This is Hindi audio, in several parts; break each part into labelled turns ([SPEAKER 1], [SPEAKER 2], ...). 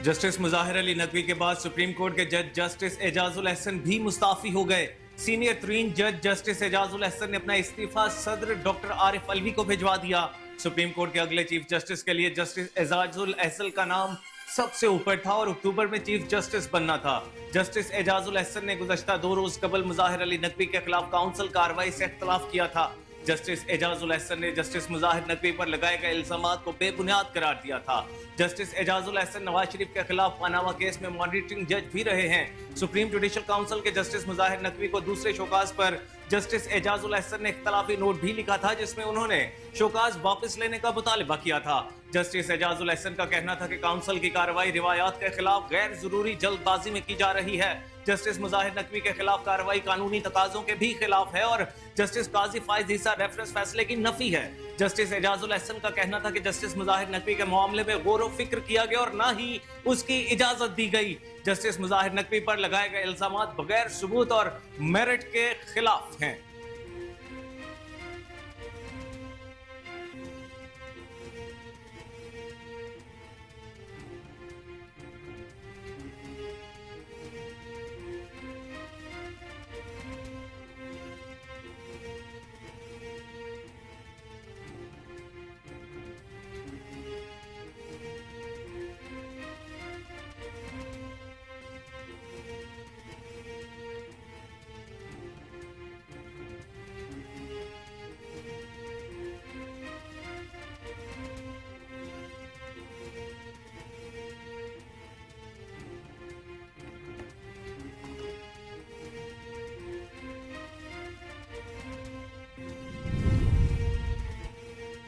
[SPEAKER 1] जस्टिस मुजाहिर अली नकवी के बाद सुप्रीम कोर्ट के जज जस्टिस एजाजुल अहसन भी मुस्ताफी हो गए। सीनियर तरीन जज जस्टिस एजाजुल अहसन ने अपना इस्तीफा सदर डॉक्टर आरिफ अलवी को भिजवा दिया। सुप्रीम कोर्ट के अगले चीफ जस्टिस के लिए जस्टिस एजाजुल अहसन का नाम सबसे ऊपर था और अक्टूबर में चीफ जस्टिस बनना था। जस्टिस एजाजुल अहसन ने गुज़श्ता 2 रोज कबल मुजाहिर अली नकवी के खिलाफ काउंसिल कार्रवाई से इख्तलाफ किया था। जस्टिस एजाजुल अहसन ने जस्टिस मुजाहिर नकवी पर लगाए गए इल्जामात को बेबुनियाद करार दिया था। जस्टिस एजाजुल अहसन नवाज शरीफ के खिलाफ पनामा केस में मॉनिटरिंग जज भी रहे हैं। सुप्रीम जुडिशल काउंसिल के जस्टिस मुजाहिर नकवी को दूसरे शोकाज पर जस्टिस एजाजुल अहसन ने इख्तलाफी नोट भी लिखा था, जिसमें उन्होंने शोकाज वापस लेने का मुतालबा किया था। जस्टिस एजाजुल अहसन का कहना था कि काउंसिल की कार्रवाई रिवायात के खिलाफ गैर जरूरी जल्दबाजी में की जा रही है। जस्टिस मुजाहिर नकवी के खिलाफ कार्रवाई कानूनी तकाजों के भी खिलाफ है और जस्टिस काजी फाइज ईसा रेफरेंस फैसले की नफी है। जस्टिस एजाजुल अहसन का कहना था कि जस्टिस मुजाहिर नकवी के मामले में गौर फिक्र किया गया और न ही उसकी इजाजत दी गई। जस्टिस मुजाहिर नकवी पर लगाए गए इल्जामात बगैर सबूत और मेरिट के खिलाफ हैं।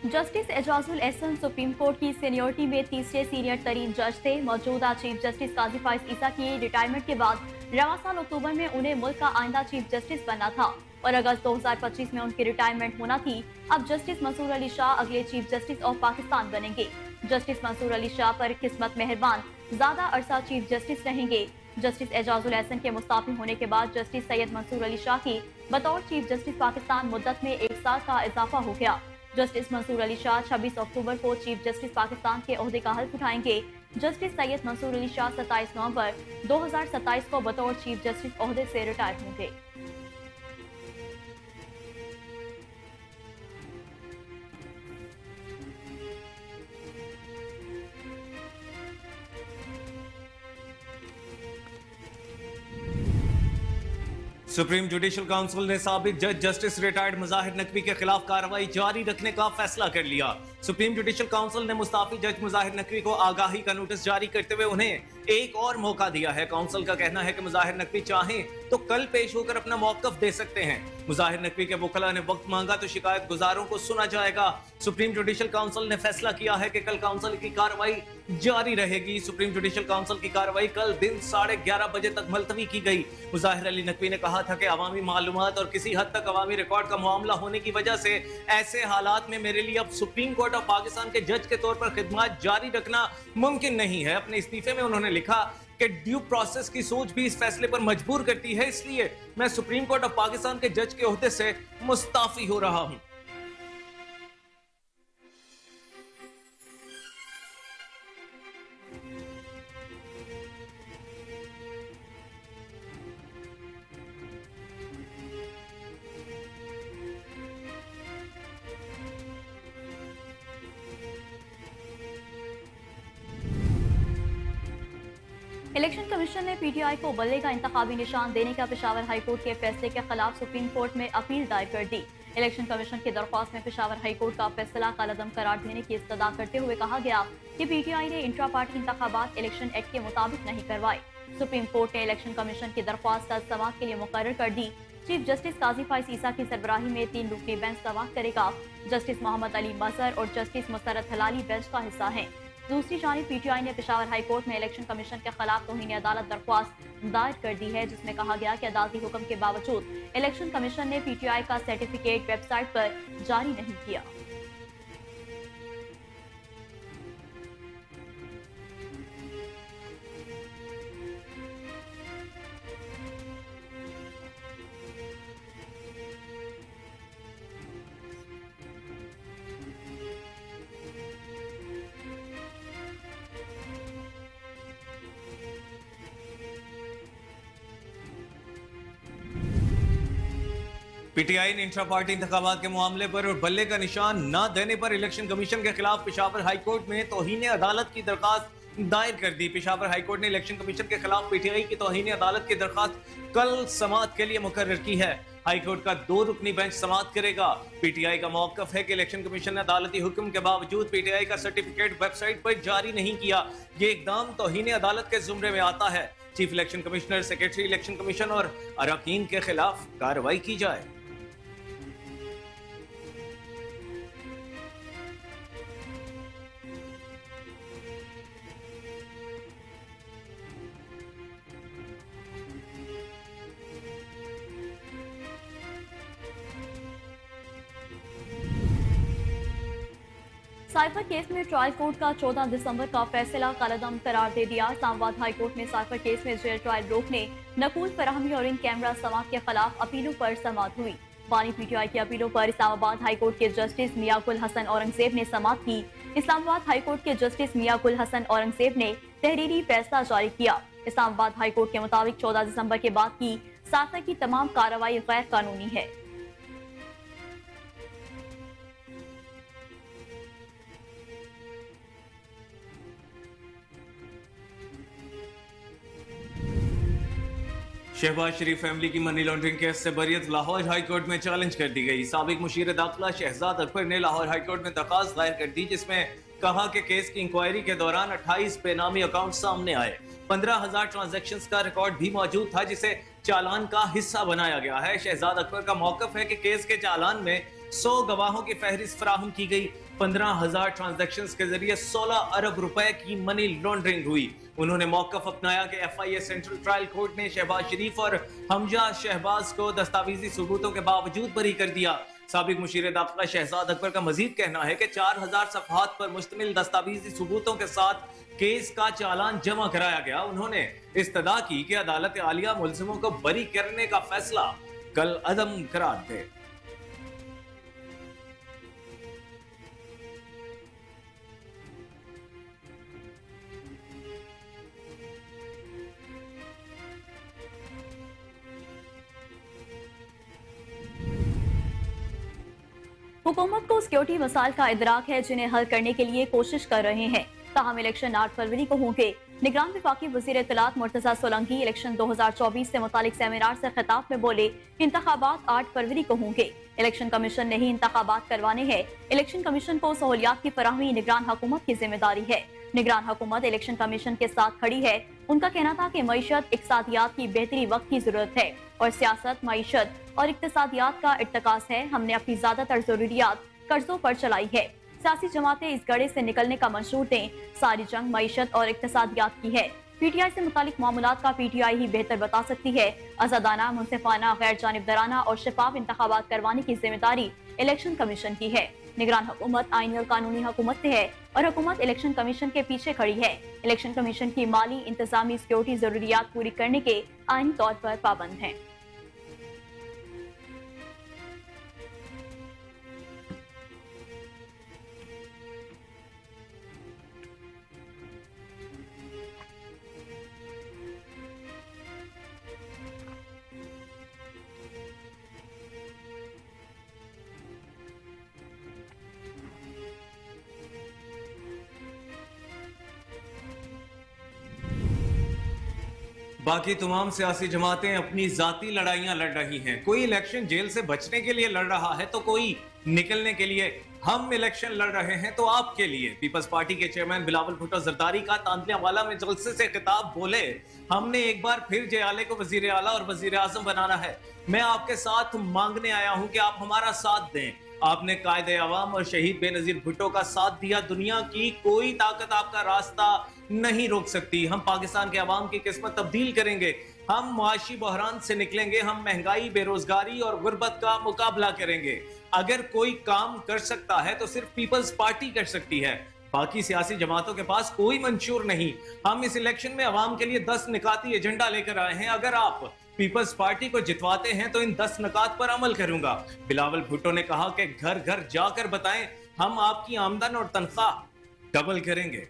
[SPEAKER 2] Justice Ejazul Ahsan supreme court की सीनियरिटी में तीसरे सीनियर तरीन जज थे। मौजूदा चीफ जस्टिस काजी फाइज ईसा की रिटायरमेंट के बाद रवां साल अक्टूबर में उन्हें मुल्क का आइंदा चीफ जस्टिस बनना था और अगस्त 2025 में उनकी रिटायरमेंट होना थी। अब जस्टिस मंसूर अली शाह अगले चीफ जस्टिस ऑफ पाकिस्तान बनेंगे। जस्टिस मंसूर अली शाह पर किस्मत मेहरबान ज्यादा अरसा चीफ जस्टिस रहेंगे। जस्टिस एजाजुल अहसन के मुस्ताफी होने के बाद जस्टिस सैयद मंसूर अली शाह की बतौर चीफ जस्टिस पाकिस्तान मुद्दत में 1 साल का इजाफा हो गया। जस्टिस मंसूर अली शाह 26 अक्टूबर को चीफ जस्टिस पाकिस्तान के ओहदे का हल्फ उठाएंगे। जस्टिस सैयद मंसूर अली शाह 27 नवंबर 2027 को बतौर चीफ जस्टिस ओहदे से रिटायर होंगे।
[SPEAKER 1] सुप्रीम जुडिशल काउंसिल ने साबिक जज जस्टिस रिटायर्ड मुजाहिर नकवी के खिलाफ कार्रवाई जारी रखने का फैसला कर लिया। सुप्रीम जुडिशल काउंसिल ने मुस्ताफी जज मुजाहिर नकवी को आगाही का नोटिस जारी करते हुए उन्हें एक और मौका दिया है। काउंसिल का कहना है कि मुजाहिर नकवी चाहें तो कल पेश होकर अपना मौकफ दे सकते हैं। मुजाहिर नकवी के वकला ने वक्त मांगा तो शिकायत गुजारों को सुना जाएगा। सुप्रीम जुडिशल काउंसिल ने फैसला किया है कि कल काउंसिल की कार्रवाई जारी रहेगी। सुप्रीम जुडिशल काउंसिल की कार्रवाई कल दिन 11:30 बजे तक मुलतवी की गई। मुजाहिर अली नकवी ने कहा था कि अवामी मालूमात और किसी हद तक अवामी रिकॉर्ड का मामला होने की वजह से ऐसे हालात में मेरे लिए अब सुप्रीम कोर्ट ऑफ पाकिस्तान के जज के तौर पर खिदमत जारी रखना मुमकिन नहीं है। अपने इस्तीफे में उन्होंने लिखा कि ड्यू प्रोसेस की सोच भी इस फैसले पर मजबूर करती है, इसलिए मैं सुप्रीम कोर्ट ऑफ पाकिस्तान के जज के ओहदे से मुस्ताफी हो रहा हूं।
[SPEAKER 2] इलेक्शन कमीशन ने पीटीआई को बल्ले का इंतखाबी निशान देने का पेशावर हाईकोर्ट के फैसले के खिलाफ सुप्रीम कोर्ट में अपील दायर कर दी। इलेक्शन कमीशन की दरख्वास्त में पेशावर हाईकोर्ट का फैसला कालअदम करार देने की इस्तदा करते हुए कहा गया कि पीटीआई ने इंट्रा पार्टी इंतखाबात इलेक्शन एक्ट के मुताबिक नहीं करवाए। सुप्रीम कोर्ट ने इलेक्शन कमीशन की दरख्वास्त कल समाअत के लिए मुकर्रर कर दी। चीफ जस्टिस काजी फाइज ईसा की सरबराही में 3 रुकनी बेंच समाअत करेगा। जस्टिस मोहम्मद अली मजहर और जस्टिस मुसरत हलाली बेंच का हिस्सा हैं। दूसरी जानिब पीटीआई ने पेशावर हाईकोर्ट में इलेक्शन कमीशन के खिलाफ तौहीन अदालत दरख्वास्त दायर कर दी है, जिसमें कहा गया कि अदालती हुक्म के बावजूद इलेक्शन कमीशन ने पीटीआई का सर्टिफिकेट वेबसाइट पर जारी नहीं किया।
[SPEAKER 1] पीटीआई ने इंट्रा पार्टी इंतखाबात के मामले पर और बल्ले का निशान न देने पर इलेक्शन कमीशन के खिलाफ पेशावर हाईकोर्ट में तौहीन अदालत की दरखास्त दायर कर दी। पेशावर हाईकोर्ट ने इलेक्शन कमीशन के खिलाफ पीटीआई की तौहीन अदालत की दरखास्त कल समाअत के लिए मुकर्रर की है। हाईकोर्ट का 2 रुकनी बेंच समाअत करेगा। पीटीआई का मौकफ है कि इलेक्शन कमीशन ने अदालती हुक्म के बावजूद पीटीआई का सर्टिफिकेट वेबसाइट पर जारी नहीं किया। ये इकदाम तौहीन अदालत के जुमरे में आता है। Chief election commissioner, secretary election commission और अरकान के खिलाफ कार्रवाई की जाए।
[SPEAKER 2] साइफर केस में ट्रायल कोर्ट का 14 दिसंबर का फैसला कलअदम करार दे दिया। इस्लामाबाद हाई कोर्ट में साइफर केस में जेल ट्रायल रोकने, नकूल फराहमी और इन कैमरा समाअत के खिलाफ अपीलों पर समाअत हुई। बानी पीटीआई की अपीलों पर इस्लामाबाद हाई कोर्ट के जस्टिस मियां गुल हसन औरंगजेब ने समाअत की। इस्लामाबाद हाई कोर्ट के जस्टिस मियां गुल हसन औरंगजेब ने तहरीरी फैसला जारी किया। इस्लामाबाद हाई कोर्ट के मुताबिक 14 दिसंबर के बाद की साइफर की तमाम कार्रवाई गैर कानूनी है।
[SPEAKER 1] शहबाज शरीफ फैमिली की मनी लॉन्ड्रिंग केस से बरियत लाहौर हाई कोर्ट में चैलेंज कर दी गई। साबिक मुशीर दाखिला शहजाद अकबर ने लाहौर हाई कोर्ट में दरखास्त दायर कर दी, जिसमें कहा कि केस की इंक्वायरी के दौरान 28 बेनामी अकाउंट सामने आए। 15,000 ट्रांजैक्शंस का रिकॉर्ड भी मौजूद था, जिसे चालान का हिस्सा बनाया गया है। शहजाद अकबर का मौकफ है कि केस के चालान में 100 गवाहों की फहरिस्त फराहम की गई। 15,000 ट्रांजैक्शंस के जरिए 16 अरब रुपए की मनी लॉन्ड्रिंग हुई। उन्होंने मौकफ अपनाया कि FIA सेंट्रल ट्रायल कोर्ट ने शहबाज शरीफ और हमजा शहबाज को दस्तावेजी सबूतों के बावजूद बरी कर दिया। साबिक मुशीर दाखिला शहजाद अकबर का मजीद कहना है कि 4,000 सफ़हात पर मुश्तमिल दस्तावेजी सबूतों के साथ केस का चालान जमा कराया गया। उन्होंने इस्तदा की कि अदालत आलिया मुलजिमों को बरी करने का फैसला कल अदम करार दे।
[SPEAKER 2] हुकूमत को सिक्योरिटी मसाइल का इदराक है, जिन्हें हल करने के लिए कोशिश कर रहे हैं। ताहम इलेक्शन 8 फरवरी को होंगे। निगरान वफाकी वज़ीर इत्तलात मुर्तज़ा सोलंकी इलेक्शन 2024 से मुतालिक सेमिनार से खिताब में बोले, इंतखाबात 8 फरवरी को होंगे। इलेक्शन कमीशन ने ही इंतखाबात करवाने हैं। इलेक्शन कमीशन को सहूलियात की फराहमी निगरान हुकूमत की जिम्मेदारी है। निगरान हुकूमत इलेक्शन कमीशन के साथ खड़ी है। उनका कहना था कि मईशत इक़्तिसादियात की बेहतरी वक्त की जरूरत है और सियासत मईशत और इक़्तिसादियात का इर्तकास है। हमने अपनी ज्यादातर जरूरियात कर्जों पर चलाई है। सियासी जमातें इस गड़े से निकलने का मंशूर दें। सारी जंग मईशत और इक़्तिसादियात की है। पीटीआई से मुतालिक मामलात का पीटीआई ही बेहतर बता सकती है। आजादाना, मुनसिफाना, गैर जानिबदाराना और शफाफ इंतखाबात करवाने की जिम्मेदारी इलेक्शन कमीशन की है। निगरान हुकूमत आईनी और कानूनी हुकूमत से है और हुकूमत इलेक्शन कमीशन के पीछे खड़ी है। इलेक्शन कमीशन की माली, इंतजामी, सिक्योरिटी जरूरियात पूरी करने के आईनी तौर पर पाबंद है।
[SPEAKER 1] बाकी तमाम सियासी जमातें अपनी जाती लड़ाइयां लड़ रही हैं। कोई इलेक्शन जेल से बचने के लिए लड़ रहा है तो कोई निकलने के लिए। हम इलेक्शन लड़ रहे हैं तो आपके लिए। पीपल्स पार्टी के चेयरमैन बिलावल भुट्टो जरदारी का तांतियावाला में जलसे से खिताब बोले, हमने एक बार फिर जयाले को वजीर आला और वजीर आजम बनाना है। मैं आपके साथ मांगने आया हूं कि आप हमारा साथ दें। आपने कायदे अवाम और शहीद बेनजीर भुट्टो का साथ दिया। दुनिया की कोई ताकत आपका रास्ता नहीं रोक सकती। हम पाकिस्तान के अवाम की किस्मत तब्दील करेंगे। हम मुआशी बहरान से निकलेंगे। हम महंगाई, बेरोजगारी और गुर्बत का मुकाबला करेंगे। अगर कोई काम कर सकता है तो सिर्फ पीपल्स पार्टी कर सकती है। बाकी सियासी जमातों के पास कोई मंशूर नहीं। हम इस इलेक्शन में अवाम के लिए 10 निकाती एजेंडा लेकर आए हैं। अगर आप पीपल्स पार्टी को जितवाते हैं तो इन 10 निकात पर अमल करूंगा। बिलावल भुट्टो ने कहा कि घर घर जाकर बताएं, हम आपकी आमदन और तनख्वाह डबल करेंगे।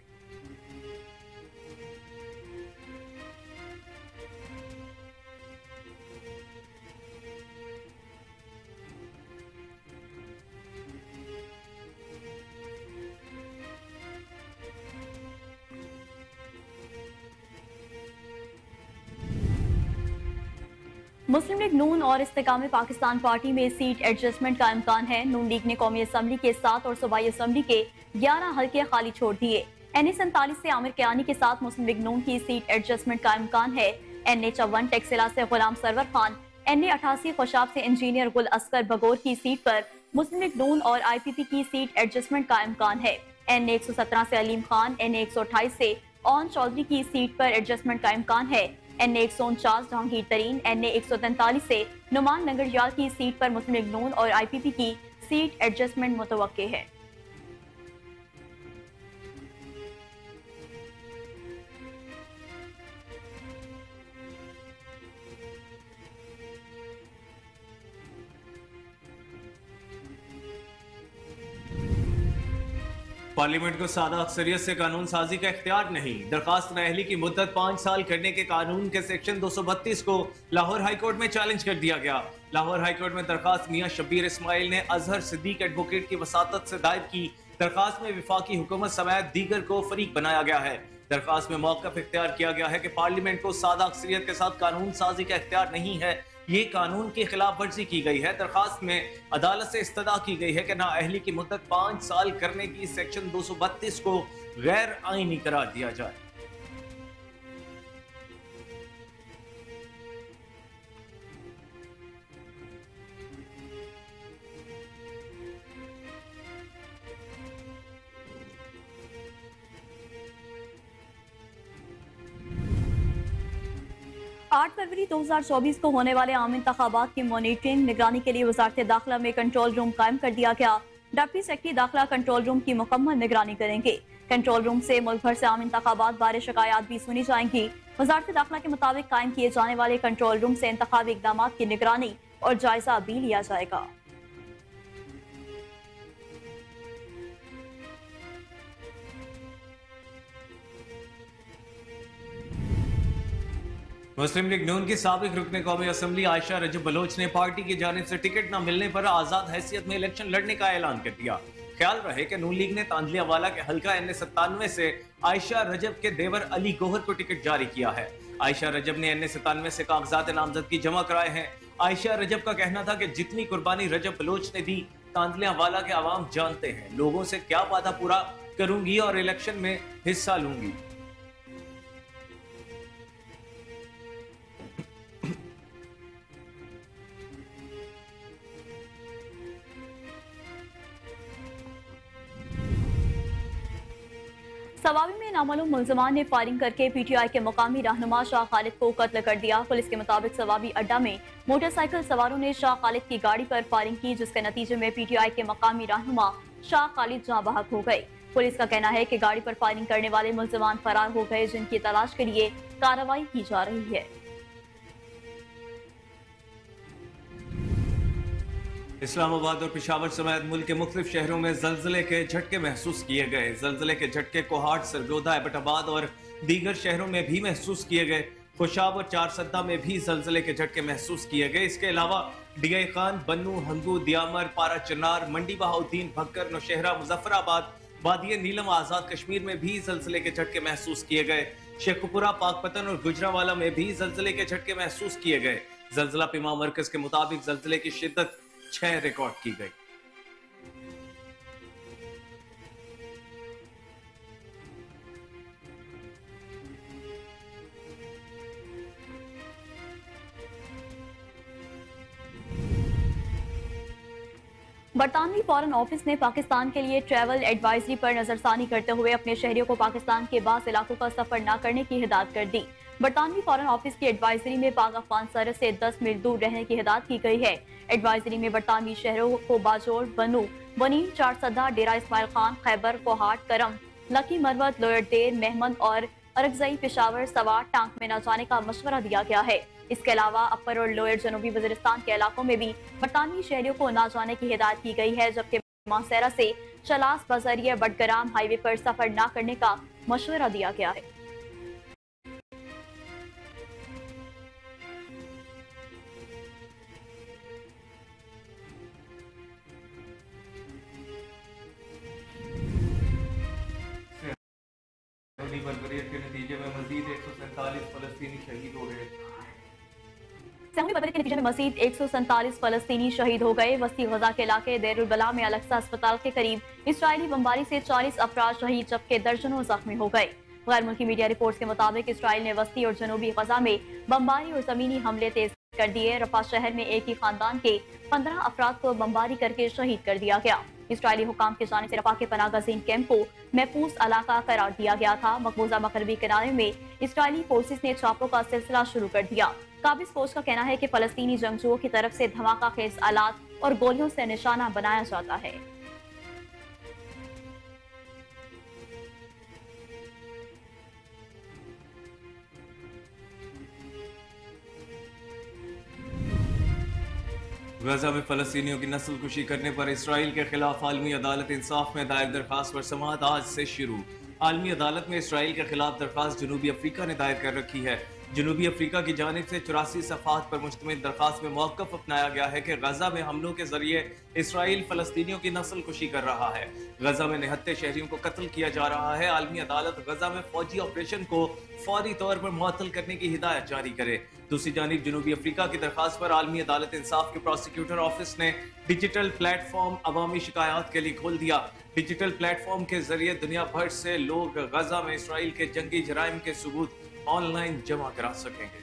[SPEAKER 2] मुस्लिम लीग नून और इस्तेकाम पाकिस्तान पार्टी में सीट एडजस्टमेंट का इम्कान है। नून लीग ने कौमी असम्बली के 7 और सूबाई असम्बली के 11 हल्के खाली छोड़ दिए। NA47 से आमिर कियानी के साथ मुस्लिम लीग नून की सीट एडजस्टमेंट का इम्कान है। NA54 टेक्सिला से गुलाम सरवर खान, NA88 खुशाब से इंजीनियर गुल अस्कर बगोर की सीट पर मुस्लिम लीग नून और IPP की सीट एडजस्टमेंट का इम्कान है। NA117 से अलीम खान, NA128 से ओन चौधरी की सीट पर एडजस्टमेंट का इम्कान है। NA149 जहांगीर तरीन, NA143 से नुमान नंगरयाल की सीट पर मुस्लिम लीग नून और IPP की सीट एडजस्टमेंट मुतवक्के है।
[SPEAKER 1] पार्लियामेंट को सादा अक्सरियत से कानून साजी का इख्तियार नहीं। दरखास्त नाअहली की मुद्दत 5 साल करने के कानून के सेक्शन 232 को लाहौर हाईकोर्ट में चैलेंज कर दिया गया। लाहौर हाईकोर्ट में दरखास्त मियां शब्बीर इस्माइल ने अजहर सिद्दीक एडवोकेट की वसातत से दायर की। दरखास्त में विफाकी हुकूमत समेत दीगर को फरीक बनाया गया है। दरखास्त में मौक़िफ़ इख्तियार किया गया है कि पार्लियामेंट को सादा अक्सरियत के साथ कानून साजी का इख्तियार नहीं है, ये कानून की खिलाफ वर्जी की गई है। दरखास्त में अदालत से इस्तदा की गई है कि नाअहली की मुद्दत 5 साल करने की सेक्शन 232 को गैर आईनी करार दिया जाए।
[SPEAKER 2] आठ फरवरी 2024 को होने वाले आम इंतखाबात की मॉनिटरिंग निगरानी के लिए वजारत दाखिला में कंट्रोल रूम कायम कर दिया गया। डिप्टी सेक्रेटरी दाखिला कंट्रोल रूम की मुकम्मल निगरानी करेंगे। कंट्रोल रूम से मुल्क भर से आम इंतखाबात बारे शिकायत भी सुनी जाएंगी। वजारत दाखिला के मुताबिक कायम किए जाने वाले कंट्रोल रूम से इंतखाबी इकदाम की निगरानी और जायजा भी लिया जाएगा।
[SPEAKER 1] मुस्लिम लीग नून की साबिक रुकने कौमी असम्बली आयशा रजब बलोच ने पार्टी की जानिब से टिकट न मिलने पर आजाद हैसियत में इलेक्शन लड़ने का ऐलान कर दिया। ख्याल रहे कि नून लीग ने तांदलियावाला के हल्का NA97 से आयशा रजब के देवर अली गोहर को टिकट जारी किया है। आयशा रजब ने NA97 से कागजात नामजदगी जमा कराए हैं। आयशा रजब का कहना था कि जितनी कुर्बानी रजब बलोच ने दी तांदलियावाला के आवाम जानते हैं, लोगों से क्या वादा पूरा करूंगी और इलेक्शन में हिस्सा लूंगी।
[SPEAKER 2] सवाबी में नामालूम मुल्ज़िमान ने फायरिंग करके PTI के मुकामी रहनुमा शाह खालिद को कत्ल कर दिया। पुलिस के मुताबिक सवाबी अड्डा में मोटरसाइकिल सवारों ने शाह खालिद की गाड़ी पर फायरिंग की, जिसके नतीजे में PTI के मुकामी रहनुमा शाह खालिद जाँ बहक हो गए। पुलिस का कहना है कि गाड़ी पर फायरिंग करने वाले मुल्ज़िमान फरार हो गए, जिनकी तलाश के लिए कार्रवाई की जा रही है।
[SPEAKER 1] इस्लामाबाद और पेशावर समेत मुल्क के मुख्तलिफ शहरों में जल्जले के झटके महसूस किए गए। जल्जले के झटके कोहाट, सरगोदा, एबटाबाद और दीगर शहरों में भी महसूस किए गए। खुशाब और चारसद्दा में भी जल्जले के झटके महसूस किए गए। इसके अलावा DI खान, बन्नू, हंगू, दियामर, पारा चनार, मंडी बहाउद्दीन, भक्कर, नौशहरा, मुजफ्फराबाद, वादिया नीलम, आजाद कश्मीर में भी जल्जले के झटके महसूस किए गए। शेखपुरा, पाकपतन और गुजरावाला में भी जल्जले के झटके महसूस किए गए। जल्जला पिमा मरकज के मुताबिक जल्जले की शिद्दत 6 रिकॉर्ड की गई।
[SPEAKER 2] बरतानवी फॉरेन ऑफिस ने पाकिस्तान के लिए ट्रैवल एडवाइजरी पर नजरसानी करते हुए अपने शहरियों को पाकिस्तान के बास इलाकों का सफर न करने की हिदायत कर दी। बरतानवी फॉरेन ऑफिस की एडवाइजरी में पाक अफगान सरहद से 10 मील दूर रहने की हिदायत की गई है। एडवाइजरी में बरतानवी शहरों को बाजोड़, बनू, बनी, चारसदा, डेरा इस्माइल खान, खैबर, कोहाट, करम, लकी मरवत, लोयर देर, मेहमद और अरगजई, पेशावर, सवार, टांक में न जाने का मशवरा दिया गया है। इसके अलावा अपर और लोयर जनूबी वजीरिस्तान के इलाकों में भी बरतानवी शहरियों को न जाने की हिदायत की गई है, जबकि मासेरा से चलास बजरिया बटग्राम हाईवे पर सफर न करने का मशवरा दिया गया है।
[SPEAKER 1] बर्बरियत के नतीजे में मजीद 147 फलस्तीनी शहीद हो गए।
[SPEAKER 2] सहूली बदले के नतीजे में मजीद 147 फलस्तीनी शहीद हो गए। वस्ती गजा के इलाके देर उल बला में अलक्सा अस्पताल के करीब इसराइली बमबारी से 40 अफराद शहीद जबकि दर्जनों जख्मी हो गए। गैर मुल्की मीडिया रिपोर्ट्स के मुताबिक इसराइल ने वस्ती और जनूबी गजा में बमबारी और जमीनी हमले तेज कर दिए। रफा शहर में एक ही खानदान के 15 अफराद को बमबारी करके शहीद कर दिया गया। इसराइली हुकाम की जानिब से रफा के पनाह गजीन कैंप को महफूज इलाका करार दिया गया था। मकबूजा मगरबी किनारे में इसराइली फोर्सेस ने छापों का सिलसिला शुरू कर दिया। काबिज फौज का कहना है कि फलस्तीनी जंगजुओं की तरफ से धमाका खेज आलात और गोलियों से निशाना बनाया जाता है।
[SPEAKER 1] गजा में फलस्तीनियों की नस्लकुशी करने पर इसराइल के खिलाफ आलमी अदालत इंसाफ में दायर दरखास्त पर समाअत आज से शुरू। आलमी अदालत में इसराइल के खिलाफ दरखास्त जनूबी अफ्रीका ने दायर कर रखी है। जनूबी अफ्रीका की जानिब से 84 सफ़हात पर मुश्तमिल दरखास्त में मौक़िफ़ अपनाया गया है कि गजा में हमलों के जरिए इसराइल फलस्तीनियों की नस्लकुशी कर रहा है। गजा में निहत्ते शहरियों को कत्ल किया जा रहा है। आलमी अदालत गजा में फौजी ऑपरेशन को फौरी तौर पर मुअत्तल करने की हिदायत जारी करे। दूसरी जानिब जनूबी अफ्रीका की दरखास्त पर आलमी अदालत इंसाफ के प्रोसिक्यूटर ऑफिस ने डिजिटल प्लेटफॉर्म अवामी शिकायत के लिए खोल दिया। डिजिटल प्लेटफॉर्म के जरिए दुनिया भर से लोग गजा में इसराइल के जंगी जराइम के सबूत ऑनलाइन जमा करा सकेंगे।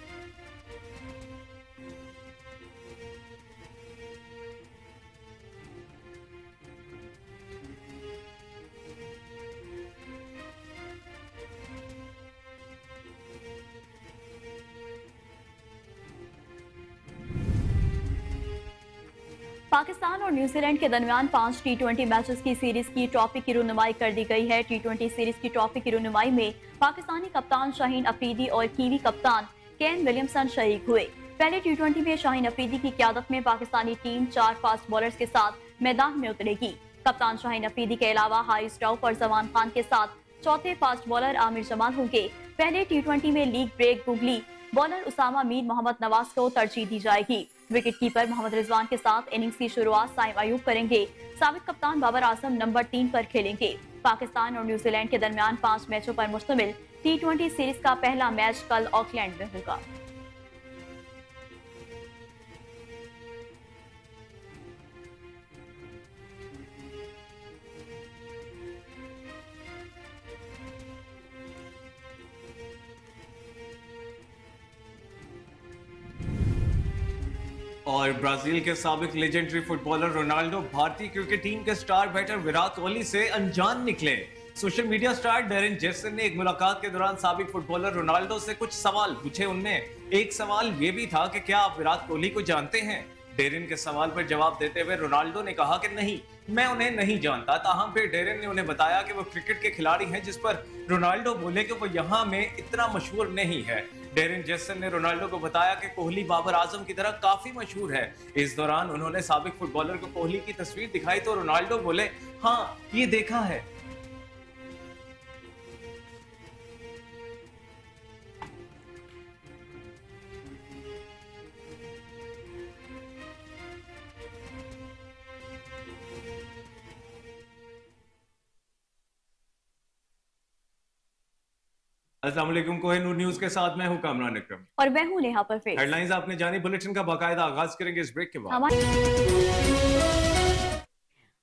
[SPEAKER 2] पाकिस्तान और न्यूजीलैंड के दरमियान 5 T20 मैचेस की सीरीज की ट्रॉफी की रुनुमाई कर दी गई है। T20 सीरीज की ट्रॉफी की रुनुमाई में पाकिस्तानी कप्तान शाहीन अफरीदी और कीवी कप्तान केन विलियमसन शरीक हुए। पहले T20 में शाहीन अफरीदी की क़यादत में पाकिस्तानी टीम 4 फास्ट बॉलर्स के साथ मैदान में उतरेगी। कप्तान शाहीन अफरीदी के अलावा हारिस राउफ और जमान खान के साथ चौथे फास्ट बॉलर आमिर जमाल होंगे। पहले T20 में league break googly bowler Usama Mir Mohammad Nawaz को तरजीह दी जाएगी। विकेट कीपर मोहम्मद रिजवान के साथ इनिंग्स की शुरुआत साइम अयूब करेंगे। साबिक कप्तान बाबर आजम नंबर 3 पर खेलेंगे। पाकिस्तान और न्यूजीलैंड के दरमियान 5 मैचों पर मुश्तमिल T20 सीरीज का पहला मैच कल ऑकलैंड में होगा।
[SPEAKER 1] और ब्राजील के साबिक लेजेंडरी फुटबॉलर रोनाल्डो भारतीय क्रिकेट टीम के स्टार बैटर विराट कोहली से अनजान निकले। Social media star Darren Jason ने एक मुलाकात के दौरान साबिक फुटबॉलर रोनाल्डो से कुछ सवाल पूछे। उनमें एक सवाल ये भी था कि क्या आप विराट कोहली को जानते हैं। डेरिन के सवाल पर जवाब देते हुए रोनाल्डो ने कहा कि नहीं, मैं उन्हें नहीं जानता। ताहम फिर डेरिन ने उन्हें बताया कि वो क्रिकेट के खिलाड़ी हैं, जिस पर रोनाल्डो बोले कि वो यहाँ में इतना मशहूर नहीं है। डेरिन जेसन ने रोनाल्डो को बताया कि कोहली बाबर आजम की तरह काफी मशहूर है। इस दौरान उन्होंने साबिक फुटबॉलर को कोहली की तस्वीर दिखाई तो रोनाल्डो बोले, हाँ ये देखा है। अस्सलाम वालेकुम, कोहिनूर न्यूज के साथ मैं हूं कामरान अकरम
[SPEAKER 2] और मैं हूं नेहा परवेज।
[SPEAKER 1] हेडलाइंस आपने जानी, बुलेटिन का बाकायदा आगाज करेंगे इस ब्रेक के बाद।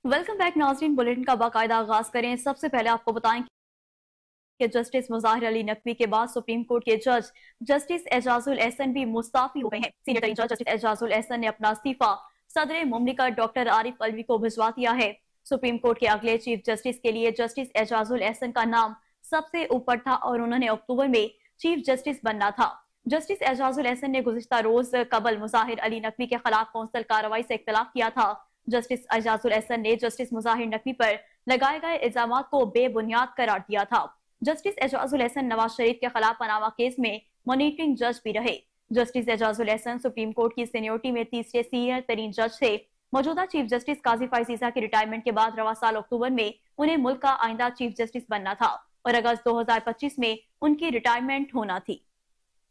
[SPEAKER 2] वेलकम बैक नाज़रीन, बुलेटिन का बाकायदा आगाज करें। सबसे पहले आपको बताएं कि जस्टिस मुज़ाहिर अली नकवी के बाद सुप्रीम कोर्ट के जज जस्टिस एजाजुल एहसन भी मुस्ताफी हो गए हैं। सीनियर तरीन जज जस्टिस एजाजुल एहसन ने अपना इस्तीफा सदर मुमलिकत डॉक्टर आरिफ अलवी को भिजवा दिया है। सुप्रीम कोर्ट के अगले चीफ जस्टिस के लिए जस्टिस एजाजुल एहसन का नाम सबसे ऊपर था और उन्होंने अक्टूबर में चीफ जस्टिस बनना था। जस्टिस एजाजुल एहसन ने गुज़िश्ता रोज कबल मुज़ाहिर अली नकवी के खिलाफ कौंसल कार्रवाई से इख्तिलाफ किया था। जस्टिस एजाजुल एहसन ने जस्टिस मुज़ाहिर नकवी पर लगाए गए इल्जामात को बेबुनियाद करार दिया था। जस्टिस एजाजुल एहसन नवाज शरीफ के खिलाफ पनामा केस में मॉनिटरिंग जज भी रहे। Justice Ejazul Ehsan supreme court की सीनियरिटी में तीसरे सीनियर तरीन जज थे। मौजूदा चीफ जस्टिस काजी फाइज ईसा की रिटायरमेंट के बाद रवा साल अक्टूबर में उन्हें मुल्क का आइंदा चीफ जस्टिस बनना था और अगस्त 2025 में उनकी रिटायरमेंट होना थी।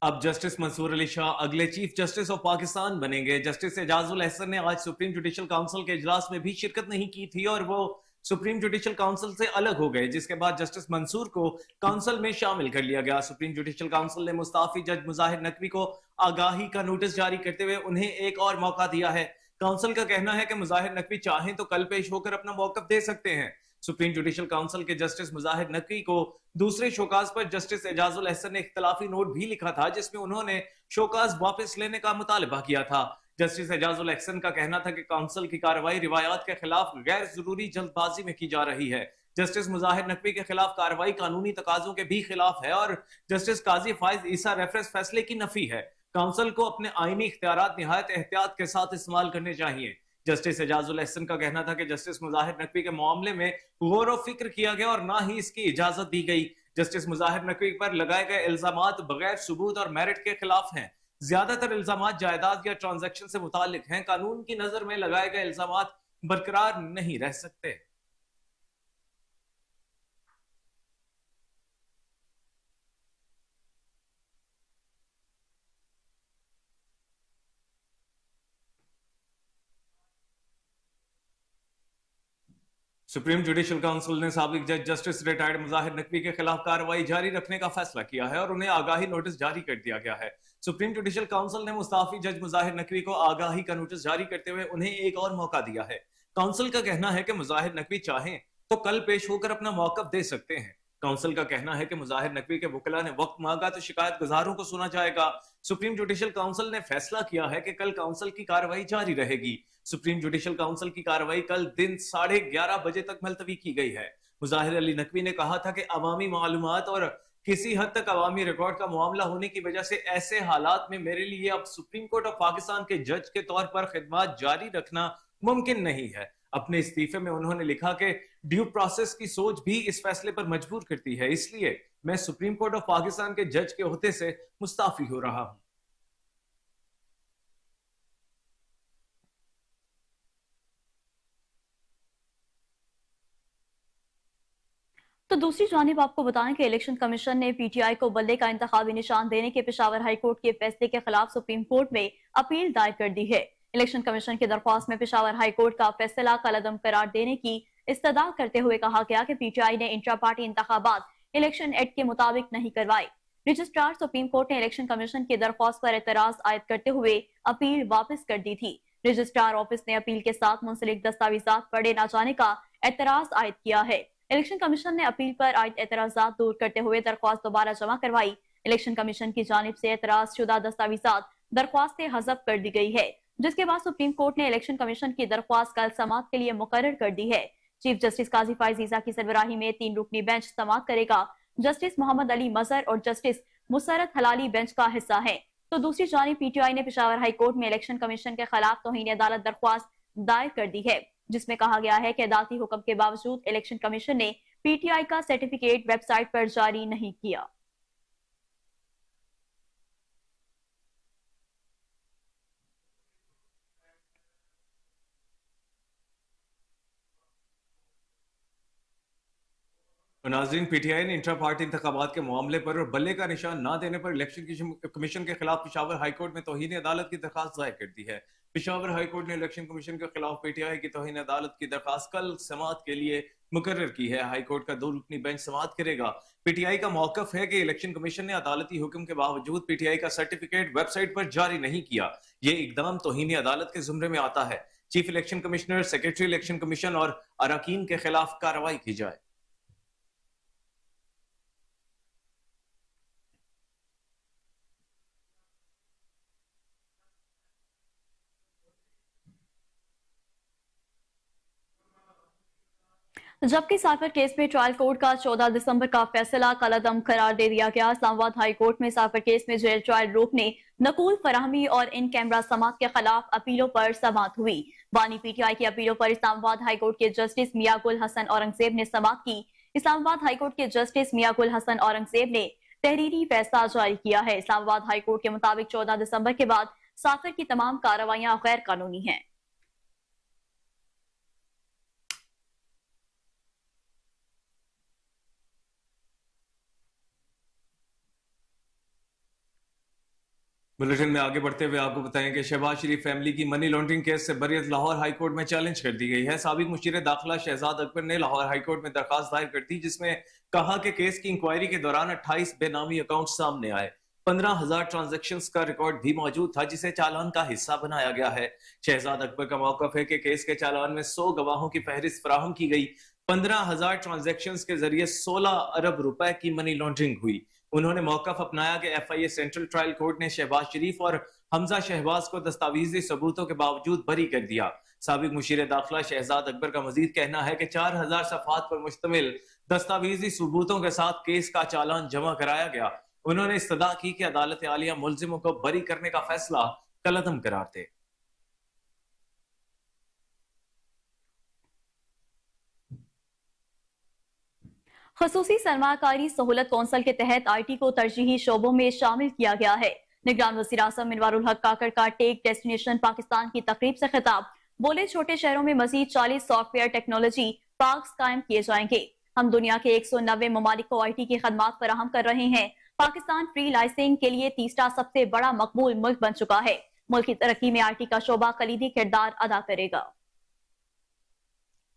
[SPEAKER 1] अब जस्टिस मंसूर अली शाह अगले चीफ जस्टिस ऑफ पाकिस्तान बनेंगे। जस्टिस एजाजुल एहसन ने आज सुप्रीम जुडिशल काउंसिल के इजलास में भी शिरकत नहीं की थी और वो सुप्रीम जुडिशल काउंसिल से अलग हो गए, जिसके बाद जस्टिस मंसूर को काउंसिल में शामिल कर लिया गया। सुप्रीम जुडिशल काउंसिल ने मुस्ताफी जज मुज़ाहिर नकवी को आगाही का नोटिस जारी करते हुए उन्हें एक और मौका दिया है। काउंसिल का कहना है कि मुजाहिर नकवी चाहें तो कल पेश होकर अपना मौकफ दे सकते हैं। सुप्रीम जुडिशल काउंसिल के जस्टिस मुजाहिर नकवी को दूसरे शोकाज पर जस्टिस एजाजुल अहसन ने इख्तलाफी नोट भी लिखा था, जिसमें उन्होंने शोकाज वापस लेने का मुतालबा किया था। जस्टिस एजाजुल अहसन का कहना था कि काउंसिल की कार्रवाई रिवायात के खिलाफ गैर जरूरी जल्दबाजी में की जा रही है। जस्टिस मुजाहिर नकवी के खिलाफ कार्रवाई कानूनी तकाजों के भी खिलाफ है और जस्टिस काजी फाइज ईसा रेफरेंस फैसले की नफी है। काउंसिल को अपने आईनी इख्तियारात निहायत एहतियात के साथ इस्तेमाल करने चाहिए। जस्टिस एजाजुल अहसन का कहना था कि जस्टिस मुजाहिर नकवी के मामले में गौर व फिक्र किया गया और ना ही इसकी इजाजत दी गई। जस्टिस मुजाहिर नकवी पर लगाए गए इल्जामात बगैर सबूत और मेरिट के खिलाफ हैं। ज्यादातर इल्जामात जायदाद या ट्रांजैक्शन से मुतालिक हैं। कानून की नजर में लगाए गए इल्जामात बरकरार नहीं रह सकते। सुप्रीम जुडिशल काउंसिल ने साबिक जज जस्टिस रिटायर्ड मुजाहिर नकवी के खिलाफ कार्रवाई जारी रखने का फैसला किया है और उन्हें आगाही नोटिस जारी कर दिया गया है। सुप्रीम जुडिशल काउंसिल ने मुस्ताफी जज मुजाहिर नकवी को आगाही का नोटिस जारी करते हुए उन्हें एक और मौका दिया है। काउंसिल का कहना है कि मुजाहिर नकवी चाहें तो कल पेश होकर अपना मौकफ दे सकते हैं। काउंसिल का कहना है कि मुजाहिर नकवी के वकीला ने वक्त मांगा तो शिकायत गुजारों को सुना जाएगा। सुप्रीम जुडिशल काउंसिल ने फैसला किया है कि कल काउंसिल की कार्रवाई जारी रहेगी। सुप्रीम जुडिशल काउंसिल की कार्रवाई कल दिन 11:30 बजे तक मुलतवी की गई है। मुजाहिर अली नकवी ने कहा था कि अवामी मालूमात और किसी हद तक अवामी रिकॉर्ड का मामला होने की वजह से ऐसे हालात में मेरे लिए अब सुप्रीम कोर्ट ऑफ पाकिस्तान के जज के तौर पर खिदमत जारी रखना मुमकिन नहीं है। अपने इस्तीफे में उन्होंने लिखा कि ड्यू प्रोसेस की सोच भी इस फैसले पर मजबूर करती है, इसलिए मैं सुप्रीम कोर्ट ऑफ पाकिस्तान के जज के ओहदे से मुस्ताफी हो रहा हूं।
[SPEAKER 2] तो दूसरी जानिब आपको बताएं कि इलेक्शन कमीशन ने पीटीआई को बल्ले का इंतखाबी निशान देने के पेशावर हाईकोर्ट के फैसले के खिलाफ सुप्रीम कोर्ट में अपील दायर कर दी है। इलेक्शन कमीशन की दरख्वास्त में पेशावर हाईकोर्ट का फैसला कलअदम करार देने की इस्तदा करते हुए कहा गया कि पीटीआई ने इंट्रा पार्टी इंतखाबात इलेक्शन एक्ट के मुताबिक नहीं करवाए। रजिस्ट्रार सुप्रीम कोर्ट ने इलेक्शन कमीशन की दरख्वास्त पर एतराज आयद करते हुए अपील वापस कर दी थी। रजिस्ट्रार ऑफिस ने अपील के साथ मुंसलिक दस्तावेजात पढ़े न जाने का एतराज आयद किया है। इलेक्शन कमीशन ने अपील पर आयद एतराजात दूर करते हुए दरख्वास्त दोबारा जमा करवाई। इलेक्शन कमीशन की जानिब से एतराज शुदा दस्तावेजात दरख्वास्त हज़फ कर दी गई है, जिसके बाद सुप्रीम कोर्ट ने इलेक्शन कमीशन की दरख्वास्त कल समाअत के लिए मुकर्रर कर दी है। चीफ जस्टिस काजी फाइज ईसा की सरबराही में 3 रुकनी बेंच समाअत करेगा। जस्टिस मोहम्मद अली मजहर और जस्टिस मुसरत हलाली बेंच का हिस्सा है। तो दूसरी जानिब पीटीआई ने पेशावर हाईकोर्ट में इलेक्शन कमीशन के खिलाफ तौहीन अदालत दरख्वास्त दायर कर दी है, जिसमें कहा गया है कि अदालती हुक्म के बावजूद इलेक्शन कमीशन ने पीटीआई का सर्टिफिकेट वेबसाइट पर जारी नहीं किया।
[SPEAKER 1] नाज़रीन, पीटीआई ने इंट्रा पार्टी इंतखाबात के मामले पर और बल्ले का निशान ना देने पर इलेक्शन कमीशन के खिलाफ पेशावर हाईकोर्ट में तौहीन अदालत की दरखास्त दायर कर दी है। पेशावर हाईकोर्ट ने इलेक्शन कमीशन के खिलाफ पीटीआई की तौहीन अदालत की दरखास्त कल समाअत के लिए मुकर्रर की है। हाईकोर्ट का 2 रुकनी बेंच समाअत करेगा। पीटीआई का मौकफ है कि इलेक्शन कमीशन ने अदालती हुक्म के बावजूद पीटीआई का सर्टिफिकेट वेबसाइट पर जारी नहीं किया। ये इकदाम तौहीन अदालत के जुमरे में आता है। Chief election commissioner, secretary election commission और अरकान के खिलाफ कार्रवाई की जाए।
[SPEAKER 2] जबकि साइफर केस में ट्रायल कोर्ट का 14 दिसंबर का फैसला कलअदम करार दे दिया गया। इस्लामाबाद हाई कोर्ट में साइफर केस में जेल ट्रायल रोकने, नकूल फराहमी और इन कैमरा समाअत के खिलाफ अपीलों पर समाअत हुई। बानी पीटीआई की अपीलों पर इस्लामाबाद हाई कोर्ट के जस्टिस मियां गुल हसन औरंगजेब ने समाअत की। इस्लामाबाद हाई कोर्ट के जस्टिस मियां गुल हसन औरंगजेब ने तहरीरी फैसला जारी किया है। इस्लामाबाद हाई कोर्ट के मुताबिक 14 दिसंबर के बाद साइफर की तमाम कार्रवाइयां गैर कानूनी हैं।
[SPEAKER 1] बुलेटिन में आगे बढ़ते हुए आपको बताएं कि शहबाज शरीफ फैमिली की मनी लॉन्ड्रिंग केस से बरीअत लाहौर हाईकोर्ट में चैलेंज कर दी गई है। साबिक मुशीर दाखिला शहजाद अकबर ने लाहौर हाईकोर्ट में दरखास्त दायर कर दी, जिसमें कहा कि केस की इंक्वायरी के दौरान 28 बेनामी अकाउंट सामने आए। 15,000 ट्रांजैक्शंस का रिकॉर्ड भी मौजूद था, जिसे चालान का हिस्सा बनाया गया है। शहजाद अकबर का मौकफ है कि केस के चालान में 100 गवाहों की फहरिस्त फराहम की गई। 15,000 ट्रांजैक्शंस के जरिए 16 अरब रुपए की मनी लॉन्ड्रिंग हुई। उन्होंने मौकफ अपनाया कि FIA सेंट्रल ट्रायल कोर्ट ने शहबाज शरीफ और हमजा शहबाज को दस्तावेजी सबूतों के बावजूद बरी कर दिया। साबिक मुशीर दाखिला शहजाद अकबर का मजीद कहना है कि 4,000 सफ़हात पर मुश्तमिल दस्तावेजी सबूतों के साथ केस का चालान जमा कराया गया। उन्होंने इस्तदा की कि अदालत आलिया मुलजिमों को बरी करने का फैसला कलअदम करार दे।
[SPEAKER 2] खसूसी सरमाकारी सहूलत कौंसिल के तहत IT को तरजीही शोबों में शामिल किया गया है। निगरान वज़ीर आज़म मिनवारुल हक काकड़ का टेक डेस्टिनेशन पाकिस्तान की तकरीब से खिताब। बोले, छोटे शहरों में मजीद 40 सॉफ्टवेयर टेक्नोलॉजी पार्क्स कायम किए जाएंगे। हम दुनिया के 190 ममालिक को IT की खदमात फराहम कर रहे हैं। पाकिस्तान फ्री लाइसेंसिंग के लिए तीसरा सबसे बड़ा मकबूल मुल्क बन चुका है। मुल्क की तरक्की में IT का शोबा कलीदी किरदार अदा करेगा।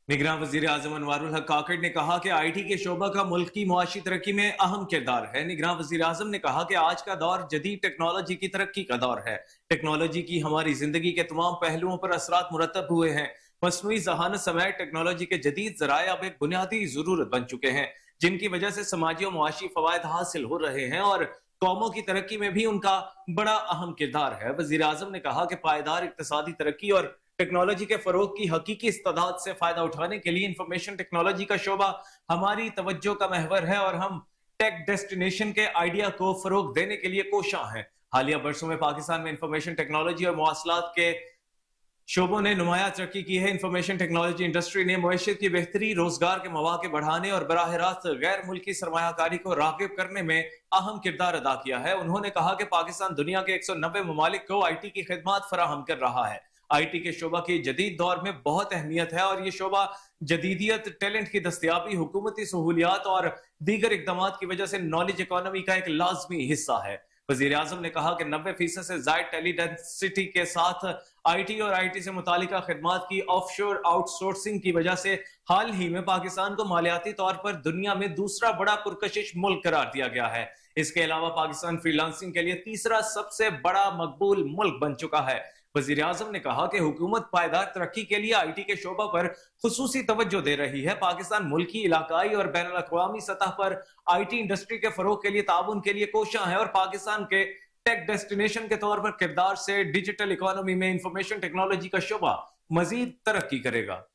[SPEAKER 1] निगरान वजीर आजम अनवारुल हक काकड़ ने कहा कि IT के शोबा का मुल्क की मुआशी तरक्की में अहम किरदार है। निगरान वजीर आजम ने कहा कि आज का दौर जदीद टेक्नोलॉजी की तरक्की का दौर है। टेक्नोलॉजी की हमारी जिंदगी के तमाम पहलुओं पर असरात मुरतब हुए हैं। मसनूई ज़हानत समेत टेक्नोलॉजी के जदीद ज़राए अब एक बुनियादी जरूरत बन चुके हैं, जिनकी वजह से समाजी और मुआशी फवायद हासिल हो रहे हैं और कौमों की तरक्की में भी उनका बड़ा अहम किरदार है। वजीर आजम ने कहा कि पायदार इक्तिसादी तरक्की और टेक्नोलॉजी के फरोग की हकीकी इस्तादाद से फायदा उठाने के लिए इंफॉर्मेशन टेक्नोलॉजी का शोबा हमारी तवज्जो का महवर है और हम टेक डेस्टिनेशन के आइडिया को फरोग देने के लिए कोशां हैं। हालिया बरसों में पाकिस्तान में इंफॉर्मेशन टेक्नोलॉजी और मवासलात के शोबों ने नुमाया तरक्की की है। इंफॉर्मेशन टेक्नोलॉजी इंडस्ट्री ने मईशत की बेहतरी, रोजगार के मौके बढ़ाने और बराह रास्त गैर मुल्की सरमायाकारी को राग़िब करने में अहम किरदार अदा किया है। उन्होंने कहा कि पाकिस्तान दुनिया के 190 ममालिक को IT की खिदमात फराहम कर रहा है। IT के शोबा की जदीद दौर में बहुत अहमियत है और ये शोबा जदीदियत, टैलेंट की दस्तियाबी, हुकूमती सहूलियात और दीगर इकदाम की वजह से नॉलेज इकोनॉमी का एक लाजमी हिस्सा है। वजीर आजम ने कहा कि 90% से जायद टेली डेंसिटी के साथ IT और IT से मुतालिका खिदमात की ऑफशोर आउटसोर्सिंग की वजह से हाल ही में पाकिस्तान को मालियाती तौर पर दुनिया में दूसरा बड़ा पुरकशिश मुल्क करार दिया गया है। इसके अलावा पाकिस्तान फ्रीलांसिंग के लिए तीसरा सबसे बड़ा मकबूल मुल्क बन चुका है। वजीर आजम ने कहा कि हुकूमत पायदार तरक्की के लिए IT के शोबा पर खुसूसी तवज्जो दे रही है। पाकिस्तान मुल्की, इलाकाई और बैनुल अक़वामी सतह पर IT इंडस्ट्री के फरोग के लिए ताउन के लिए कोशां है और पाकिस्तान के टेक डेस्टिनेशन के तौर पर किरदार से डिजिटल इकोनॉमी में इंफॉर्मेशन टेक्नोलॉजी का शोबा मजीद तरक्की करेगा।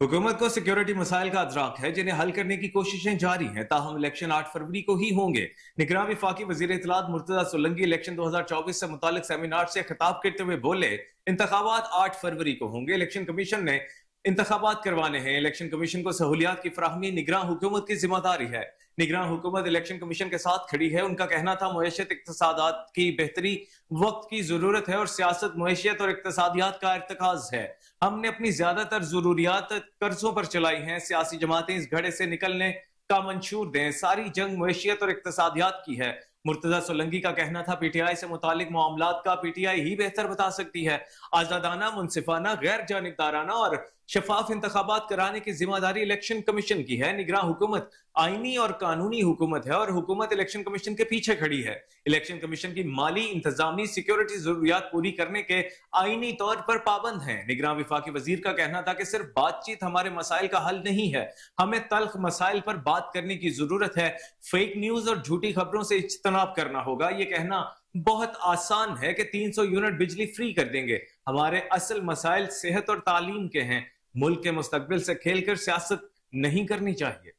[SPEAKER 1] हुकूमत को सिक्योरिटी मसाइल का अदराक है, जिन्हें हल करने की कोशिशें जारी हैं। ताहम इलेक्शन 8 फरवरी को ही होंगे। निगरान वफाकी वजीर इत्तलात मुर्तजा सोलंकी इलेक्शन 2024 से मुतालिक सेमिनार से खिताब करते हुए बोले, इंतखाबात 8 फरवरी को होंगे। इलेक्शन कमीशन ने इंतखाबात करवाने हैं। इलेक्शन कमीशन को सहूलियात की फराहमी निगरान हुकूमत की जिम्मेदारी है। निगरान हुकूमत इलेक्शन कमीशन के साथ खड़ी है। उनका कहना था मुआशत इक्तिसादात की बेहतरी वक्त की जरूरत है और सियासत मुआशियत और इक्तिसादियात का इर्तिकाज है। हमने अपनी ज्यादातर जरूरियात कर्जों पर चलाई हैं। सियासी जमातें इस घड़े से निकलने का मंशूर दें। सारी जंग मुआशियत और इक्तिसादियात की है। मुर्तजा सोलंकी का कहना था, PTI से मुतालिक मामलात का PTI ही बेहतर बता सकती है। आजादाना, मुनसिफाना, गैर जानिबदाराना और शफाफ इंतखाबात कराने की जिम्मेदारी इलेक्शन कमीशन की है। निगरान हुकूमत आईनी और कानूनी हुकूमत है और हुकूमत इलेक्शन कमीशन के पीछे खड़ी है। इलेक्शन कमीशन की माली, इंतजामी, सिक्योरिटी जरूरियात पूरी करने के आईनी तौर पर पाबंद है। निगरान विफाकी वजीर का कहना था कि सिर्फ बातचीत हमारे मसाइल का हल नहीं है, हमें तल्ख मसाइल पर बात करने की जरूरत है। फेक न्यूज और झूठी खबरों से इज्तनाब करना होगा। ये कहना बहुत आसान है कि 300 यूनिट बिजली फ्री कर देंगे। हमारे असल मसाइल सेहत और तालीम के हैं। मुल्क के मुस्तकबिल से खेलकर सियासत नहीं करनी चाहिए।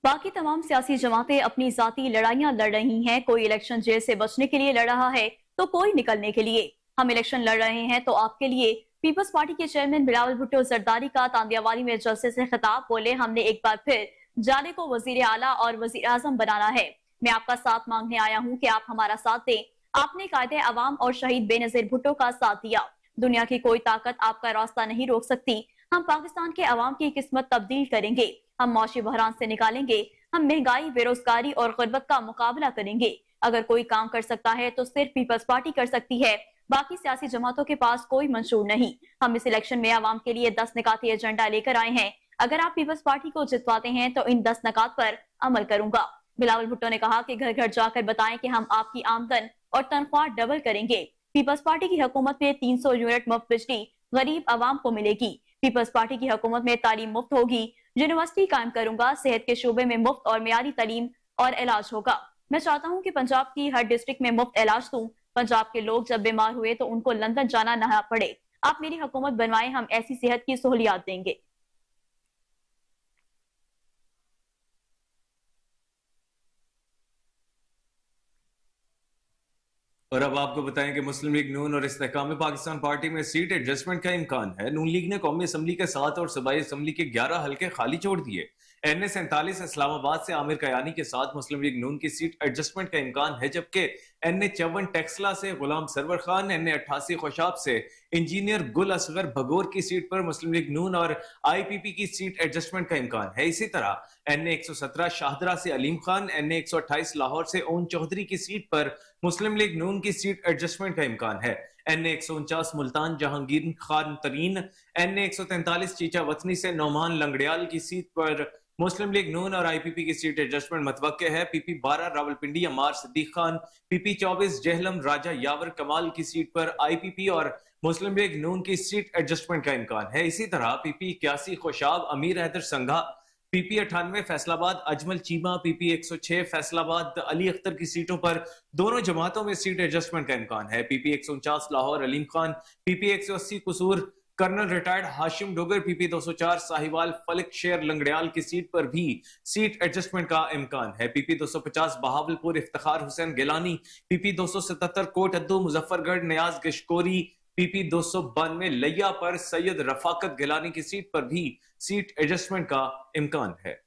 [SPEAKER 2] बाकी तमाम सियासी जमातें अपनी जाती लड़ाइयां लड़ रही हैं। कोई इलेक्शन जेल से बचने के लिए लड़ रहा है तो कोई निकलने के लिए। हम इलेक्शन लड़ रहे हैं तो आपके लिए। पीपल्स पार्टी के चेयरमैन बिलावल भुट्टो जरदारी का तांदियावाली में जलसे से खिताब। बोले, हमने एक बार फिर जाने को वजीर आला और वजीर आजम बनाना है। मैं आपका साथ मांगने आया हूं कि आप हमारा साथ दें। आपने कायदे अवाम और शहीद बेनजीर भुट्टो का साथ दिया। दुनिया की कोई ताकत आपका रास्ता नहीं रोक सकती। हम पाकिस्तान के अवाम की किस्मत तब्दील करेंगे। हम मौशी बहरान से निकालेंगे। हम महंगाई, बेरोजगारी और गुर्बत का मुकाबला करेंगे। अगर कोई काम कर सकता है तो सिर्फ पीपल्स पार्टी कर सकती है। बाकी सियासी जमातों के पास कोई मंशूर नहीं। हम इस इलेक्शन में अवाम के लिए 10 निकाती एजेंडा लेकर आए हैं। अगर आप पीपल्स पार्टी को जितवाते हैं तो इन 10 निकात पर अमल करूंगा। बिलावल भुट्टो ने कहा कि घर घर जाकर बताएं कि हम आपकी आमदन और तनख्वाह डबल करेंगे। पीपल्स पार्टी की हुकूमत में 300 यूनिट मुफ्त बिजली गरीब आवाम को मिलेगी। पीपल्स पार्टी की हुकूमत में तालीम मुफ्त होगी। यूनिवर्सिटी कायम करूंगा। सेहत के शोबे में मुफ्त और मियारी तालीम और इलाज होगा। मैं चाहता हूं कि पंजाब की हर डिस्ट्रिक्ट में मुफ्त इलाज दूं। पंजाब के लोग जब बीमार हुए तो उनको लंदन जाना ना पड़े। आप मेरी हुकूमत बनवाएं, हम ऐसी सेहत की सहूलियात देंगे।
[SPEAKER 1] और अब आपको बताएं कि मुस्लिम लीग नून और इस्तेहकाम पाकिस्तान पार्टी में सीट एडजस्टमेंट का इम्कान है। नून लीग ने कौमी असम्बली के 7 और सूबाई असम्बली के 11 हल्के खाली छोड़ दिए। NA 47 इस्लामाबाद से आमिर कयानी के साथ मुस्लिम लीग नून की सीट एडजस्टमेंट का इम्कान है, जबकि NA 54 टेक्सला से गुलाम सरवर खान, NA 88 खुशाब से इंजीनियर गुल असगर भगोर की सीट पर मुस्लिम लीग नून और IPP की सीट एडजस्टमेंट का इम्कान है। इसी तरह NA 117 शाहदरा से अलीम खान, NA 128 लाहौर से ओन चौधरी की सीट पर मुस्लिम लीग नून की सीट एडजस्टमेंट का इम्कान है। NA 149 मुल्तान जहांगीर खान तरीन, NA 143 चीचा वतनी से नौमान लंगड़ियाल की सीट पर मुस्लिम लीग नून और IPP की सीट एडजस्टमेंट मतवक्के है। PP 12 रावलपिंडी अमार सिद्दीक खान, PP 24 जहलम राजा यावर कमाल की सीट पर IPP और मुस्लिम लीग नून की सीट एडजस्टमेंट का इम्कान है। इसी तरह PP 81 खुशाब अमीर हैदर संघा, PP 98 फैसलाबाद अजमल चीमा, PP 106 फैसलाबाद अली अख्तर की सीटों पर दोनों जमातों में सीट एडजस्टमेंट का इम्कान है। PP 149 Lahore Aleem Khan, PP 180 Kasur colonel retired Hashim Dogar, PP 204 Sahiwal Falak Sher Langrial की सीट पर भी सीट एडजस्टमेंट का इम्कान है। PP 250 Bahawalpur Iftikhar Hussain Gilani, PP 277 Kot Addu Muzaffargarh Niaz Gashkori, PP 292 लैया पर सैयद रफाकत गिलानी की सीट पर भी सीट एडजस्टमेंट का इम्कान है।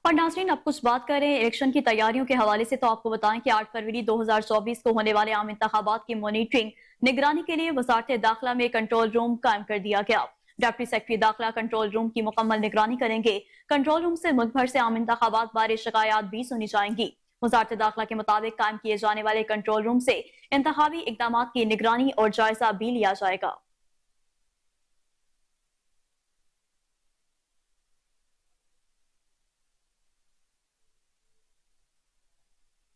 [SPEAKER 2] और नाज़रीन, अब कुछ बात करें इलेक्शन की तैयारियों के हवाले से, तो आपको बताएं कि 8 फरवरी 2024 को होने वाले आम इंतखाबात की मॉनिटरिंग निगरानी के लिए वजारत दाखिला में कंट्रोल रूम कायम कर दिया गया। डिप्टी सेक्रेटरी दाखिला कंट्रोल रूम की मुकम्मल निगरानी करेंगे। कंट्रोल रूम से मुल्क भर से आम इंतखाबात बारे शिकायत भी सुनी जाएंगी। वजारत दाखिला के मुताबिक कायम किए जाने वाले कंट्रोल रूम से इंतखाबी इकदाम की निगरानी और जायजा भी लिया जाएगा।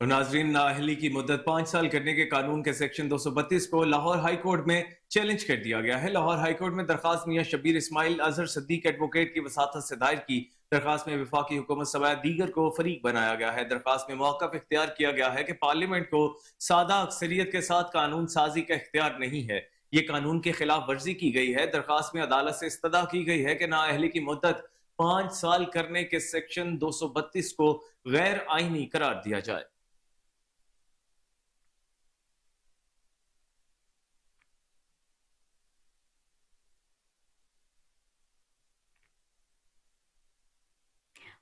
[SPEAKER 1] नाजरीन, नाअहली की मुद्दत 5 साल करने के कानून के सेक्शन 232 को लाहौर हाई कोर्ट में चैलेंज कर दिया गया है। लाहौर हाई कोर्ट में दरखास्त मियां शब्बीर इस्माइल अजहर सद्दीक एडवोकेट की वसातत से दायर की दरखास्त में वफाकी हुकूमत सवाए दीगर को फरीक बनाया गया है। दरखास्त में मौक़िफ़ इख्तियार किया गया है कि पार्लियामेंट को सादा अक्सरियत के साथ कानून साजी का इख्तियार नहीं है। ये कानून की खिलाफ वर्जी की गई है। दरखास्त में अदालत से इस्तदा की गई है कि नाअहली की मुद्दत 5 साल करने के सेक्शन 232 को गैर आईनी करार दिया जाए।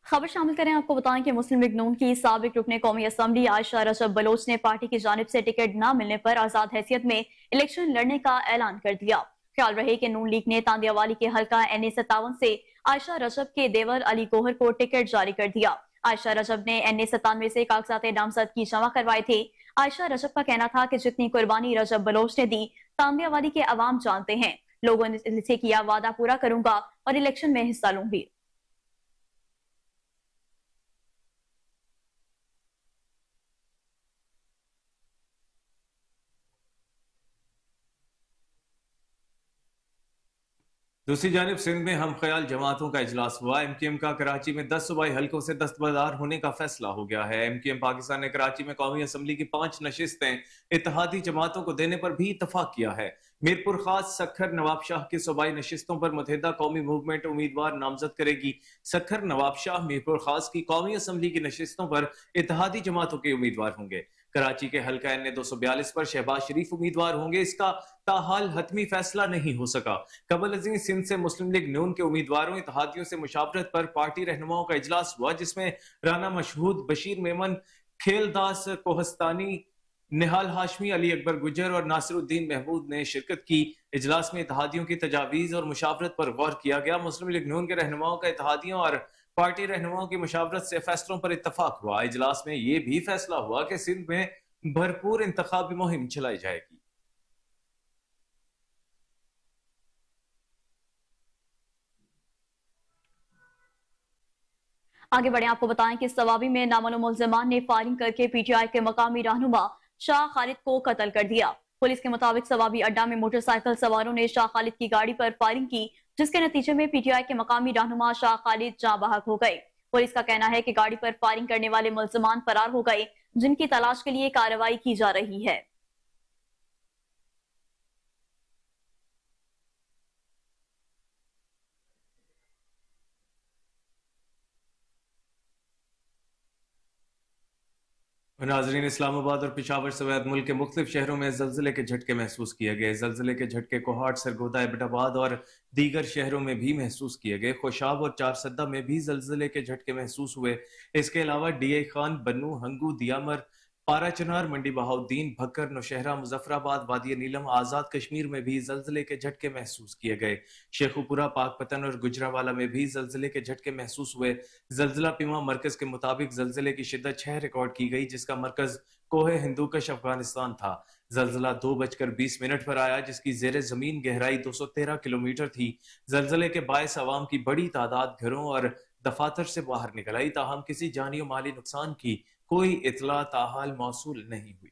[SPEAKER 2] खबर शामिल करें, आपको बताएं कि मुस्लिम लीग नून की साबिक रुकने कौमी असम्बली आयशा रजब बलोच ने पार्टी की जानिब से टिकट न मिलने पर आजाद हैसियत में इलेक्शन लड़ने का ऐलान कर दिया। ख्याल रहे कि नून लीग ने तांदियावाली के हल्का NA 57 से आयशा रजब के देवर अली गोहर को टिकट जारी कर दिया। आयशा रजब ने NA 97 से कागजात नामजद की जमा करवाए थे। आयशा रजब का कहना था कि जितनी कुर्बानी रजब बलोच ने दी तांदियावाली के अवाम जानते हैं। लोगों ने से किया वादा पूरा करूंगा और इलेक्शन में हिस्सा लूंगी।
[SPEAKER 1] दूसरी जानिब सिंध में हम ख्याल जमातों का इजलास हुआ। MKM का कराची में 10 सूबाई हल्कों से दस्तबरदार होने का फैसला हो गया है। MKM पाकिस्तान ने कराची में कौमी असम्बली की 5 नशिस्तें इत्तेहादी जमातों को देने पर भी इतफाक किया है। मीरपुर खास सखर नवाबशाह की सूबाई नशिस्तों पर मुत्तहिदा कौमी मूवमेंट उम्मीदवार नामजद करेगी। सखर नवाबशाह मीरपुर खास की कौमी असम्बली की नशिस्तों पर इत्तेहादी जमातों के उम्मीदवार होंगे। कराची के हल्का एन 242 पर शहबाज शरीफ उम्मीदवार होंगे, इसका ताहाल हतमी फैसला नहीं हो सका। कबल अजीज सिंध से मुस्लिम लीग नून के उम्मीदवारों इत्तेहादियों से मुशावरत पर पार्टी रहनुमाओं का इजलास हुआ, जिसमें राना मशहूद, बशीर मेमन, खेलदास कोहस्तानी, निहाल हाशमी, अली अकबर गुजर और नासिरुद्दीन महमूद ने शिरकत की। इजलास में इत्तेहादियों की तजावीज और मुशावरत पर गौर किया गया। मुस्लिम लीग नून के रहनुमाओं का इत्तेहादियों और पार्टी रहनुमाओं की मुशावरत से फैसलों पर इत्तफाक हुआ। इजलास में यह भी फैसला हुआ कि सिंध में भरपूर इंतखाबी मुहिम चलाई जाएगी।
[SPEAKER 2] आगे बढ़े, आपको बताएं कि सवाबी में नामालूम मुल्ज़िमान ने फायरिंग करके पीटीआई के मकामी रहनुमा शाह खालिद को कत्ल कर दिया। पुलिस के मुताबिक सवाबी अड्डा में मोटरसाइकिल सवारों ने शाह खालिद की गाड़ी पर फायरिंग की, जिसके नतीजे में पीटीआई के मकामी रहनुमा शाह खालिद जाँ बहक हो गए। पुलिस का कहना है कि गाड़ी पर फायरिंग करने वाले मुल्ज़िमान फरार हो गए, जिनकी तलाश के लिए कार्रवाई की जा रही है।
[SPEAKER 1] नाजरीन, इस्लामाबाद और पिशावर समेत मुल्क के मुख्तलिफ शहरों में जल्जले के झटके महसूस किए गए। जल्जले के झटके कोहाट, सरगोदा, एबटाबाद और दीगर शहरों में भी महसूस किए गए। खुशाब और चारसद्दा में भी जल्जले के झटके महसूस हुए। इसके अलावा डीए खान, बन्नू, हंगू, दियामर, पाराचनार, मंडी बहाउद्दीन, भक्कर, नौशहरा, मुजफ्फराबाद, वादी नीलम, आजाद कश्मीर में भी जल्जले के झटके महसूस किए गए। शेखुपुरा, पाकपतन और गुजरावाला में भी जल्जले के झटके महसूस हुए। जल्जला पीमा मरकज के मुताबिक जल्जले की शिद्दत 6 रिकॉर्ड की गई, जिसका मरकज कोहे हिंदूकश अफगानिस्तान था। जल्जला 2:20 पर आया, जिसकी जेर जमीन गहराई 213 किलोमीटर थी। जल्जले के बायस अवाम की बड़ी तादाद घरों और दफातर से बाहर निकल आई, ताहम किसी जानी और माली नुकसान की कोई इतला ताहाल मौसूल नहीं हुई।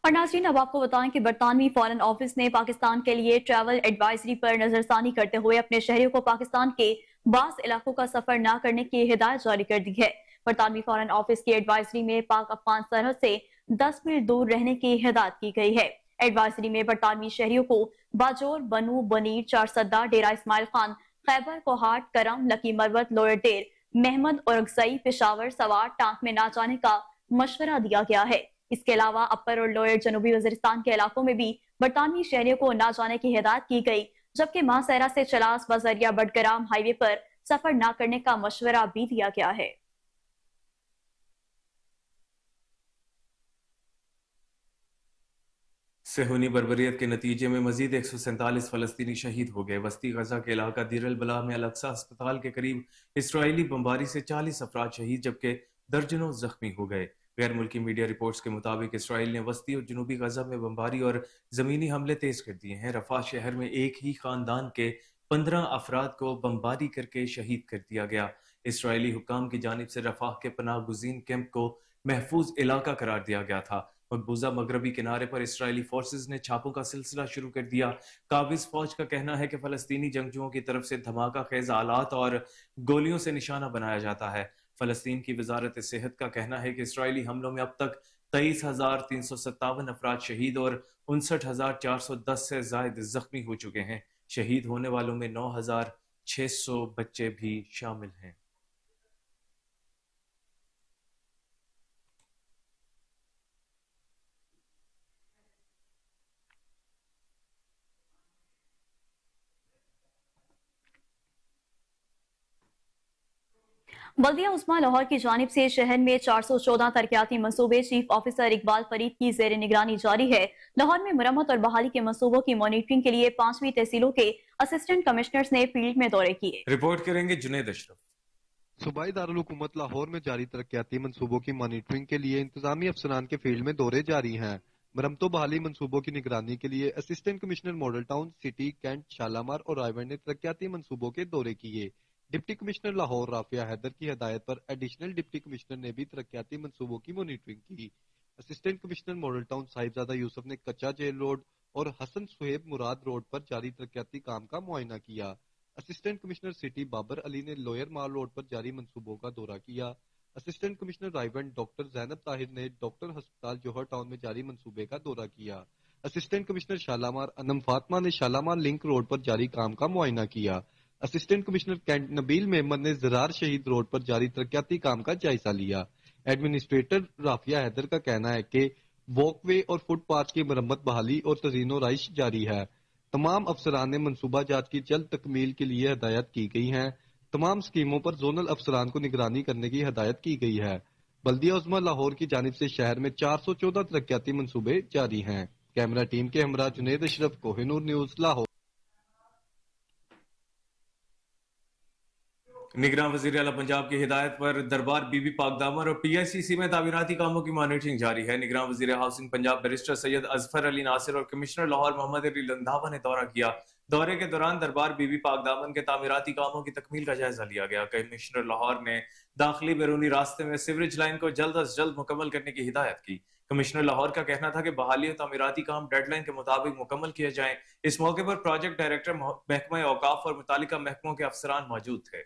[SPEAKER 2] और नाज़रीन, अब आपको बताएं कि बरतानवी फॉरेन ऑफिस ने पाकिस्तान के लिए ट्रैवल एडवाइजरी पर नजरसानी करते हुए अपने शहरियों को पाकिस्तान के बास इलाकों का सफर न करने की हिदायत जारी कर दी है। बरतानवी फॉरेन ऑफिस की एडवाइजरी में पाक अफगान सरहद से 10 मील दूर रहने की हिदायत की गई है। एडवाइजरी में बरतानवी शहरियों को बाजोर, बनू, बनीर, चारसद्दा, डेरा इस्माइल खान, खैबर, कोहाट, करम, लकी मरवत, लोअर डेर, महमद और अगजई, पेशावर, सवार, टांक में ना जाने का मशवरा दिया गया है। इसके अलावा अपर और लोअर जनूबी वजीरिस्तान के इलाकों में भी बरतानवी शहरियों को ना जाने की हिदायत की गई, जबकि माहसैरा से चलास बजरिया बडगराम हाईवे पर सफर न करने का मशवरा भी दिया गया है।
[SPEAKER 1] सेहूनी बर्बरियत के नतीजे में मजीद 147 फलस्तीनी शहीद हो गए। वस्ती गजा के इलाका दीर अल बलाह में अल-अक्सा अस्पताल के करीब इसराइली बमबारी से 40 अफराद शहीद, जबकि दर्जनों जख्मी हो गए। गैर मुल्की मीडिया रिपोर्ट्स के मुताबिक इसराइल ने वस्ती और जनूबी गजा में बमबारी और जमीनी हमले तेज कर दिए हैं। रफा शहर में एक ही खानदान के 15 अफराद को बमबारी करके शहीद कर दिया गया। इसराइली हुक्काम की जानिब से रफा के पनाह गुज़ीन कैंप को महफूज इलाका करार दिया गया था। मकबूजा मगरबी किनारे पर इसराइली फोर्सेज ने छापों का सिलसिला शुरू कर दिया। काबिज फौज का कहना है कि फलस्तीनी जंगजुओं की तरफ से धमाका खेज आलात और गोलियों से निशाना बनाया जाता है। फलस्तीन की वजारत सेहत का कहना है कि इसराइली हमलों में अब तक 23,357 अफराद शहीद और 59,410 से जायद जख्मी हो चुके हैं। शहीद होने वालों में 9,600 बच्चे भी शामिल हैं।
[SPEAKER 2] बल्दिया उस्मा लाहौर की जानिब से शहर में 414 तरक्याती मंसूबे चीफ ऑफिसर इकबाल फरीद की जेर निगरानी जारी है। लाहौर में मरम्मत और बहाली के मंसूबों की मॉनिटरिंग के लिए 5वीं तहसीलों के असिस्टेंट कमिश्नर्स ने फील्ड में दौरे किए।
[SPEAKER 1] रिपोर्ट करेंगे जुनेद अशरफ।
[SPEAKER 3] सूबाई दारुल हुकूमत लाहौर में जारी तरक्याती मंसूबों की मॉनिटरिंग के लिए इंतजामी अफसरान के फील्ड में दौरे जारी हैं। मरम्मतों बहाली मंसूबों की निगरानी के लिए assistant commissioner model town, city, cantt, Shalamar और रायगढ़ ने तरक्याती मंसूबों के दौरे किए। डिप्टी कमिश्नर लाहौर राफिया हैदर की हदायत पर एडिशनल डिप्टी कमिश्नर ने भी तरक्याती मंसूबों की मॉनिटरिंग की। Assistant commissioner model town Sahibzada Yusuf ने कच्चा जेल रोड और हसन सुहेब मुराद रोड पर जारी तरक्याती काम का मुआयना किया। Assistant commissioner city Babar Ali ने लोअर माल रोड पर जारी मंसूबों का दौरा किया। Assistant commissioner Raigarh doctor Zainab Tahir ने डॉक्टर अस्पताल जौहर टाउन में जारी मंसूबे का दौरा किया। असिस्टेंट कमिश्नर शालामार अनम फातमा ने शालामार लिंक रोड पर जारी काम का मुआयना किया। Assistant commissioner cantt Nabeel Memon ने ज़रार शहीद रोड पर जारी तरक्याती काम का जायजा लिया। एडमिनिस्ट्रेटर राफिया हैदर का कहना है कि वॉकवे और फुटपाथ की मरम्मत बहाली और तज़ीनो राइश जारी है। तमाम अफसरान ने मनसूबा जात की जल्द तकमील के लिए हदायत की गई हैं। तमाम स्कीमों पर जोनल अफसरान को निगरानी करने की हदायत की गई है। बल्दिया उज़्मा लाहौर की जानिब से शहर में 414 तरक्याती मनसूबे जारी हैं। कैमरा टीम के हमरा जुनेद अशरफ, कोहिनूर न्यूज़, लाहौर।
[SPEAKER 1] निगरान वज़ीर आला पंजाब की हिदायत पर दरबार बीबी पाकदामर और पीएससीसी में तामीराती कामों की मॉनिटरिंग जारी है। निगरान वज़ीर हाउसिंग पंजाब बैरिस्टर सैयद अजफर अली नासिर और कमिश्नर लाहौर मोहम्मद अली रंधावा ने दौरा किया। दौरे के दौरान दरबार बीबी पाकदामन के तामीराती कामों की तकमील का जायजा लिया गया। कमिश्नर लाहौर ने दाखिली बैरूनी रास्ते में सीवरेज लाइन को जल्द अज जल्द मुकम्मल करने की हिदायत की। कमिश्नर लाहौर का कहना था कि बहाली और तामीराती काम डेडलाइन के मुताबिक मुकम्मल किए जाएं। इस मौके पर प्रोजेक्ट डायरेक्टर महकमा औकाफ और मुतालिका महकमों के अफसरान मौजूद थे।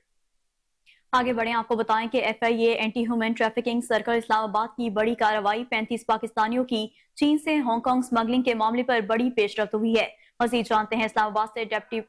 [SPEAKER 2] आगे बढ़े, आपको बताएं कि FIA anti human trafficking circle Islamabad की बड़ी कार्रवाई। 35 पाकिस्तानियों की चीन से हांगकांग स्मगलिंग के मामले पर बड़ी पेशरफ्त हुई है। मजीद जानते हैं इस्लामाबाद से डेप्टी।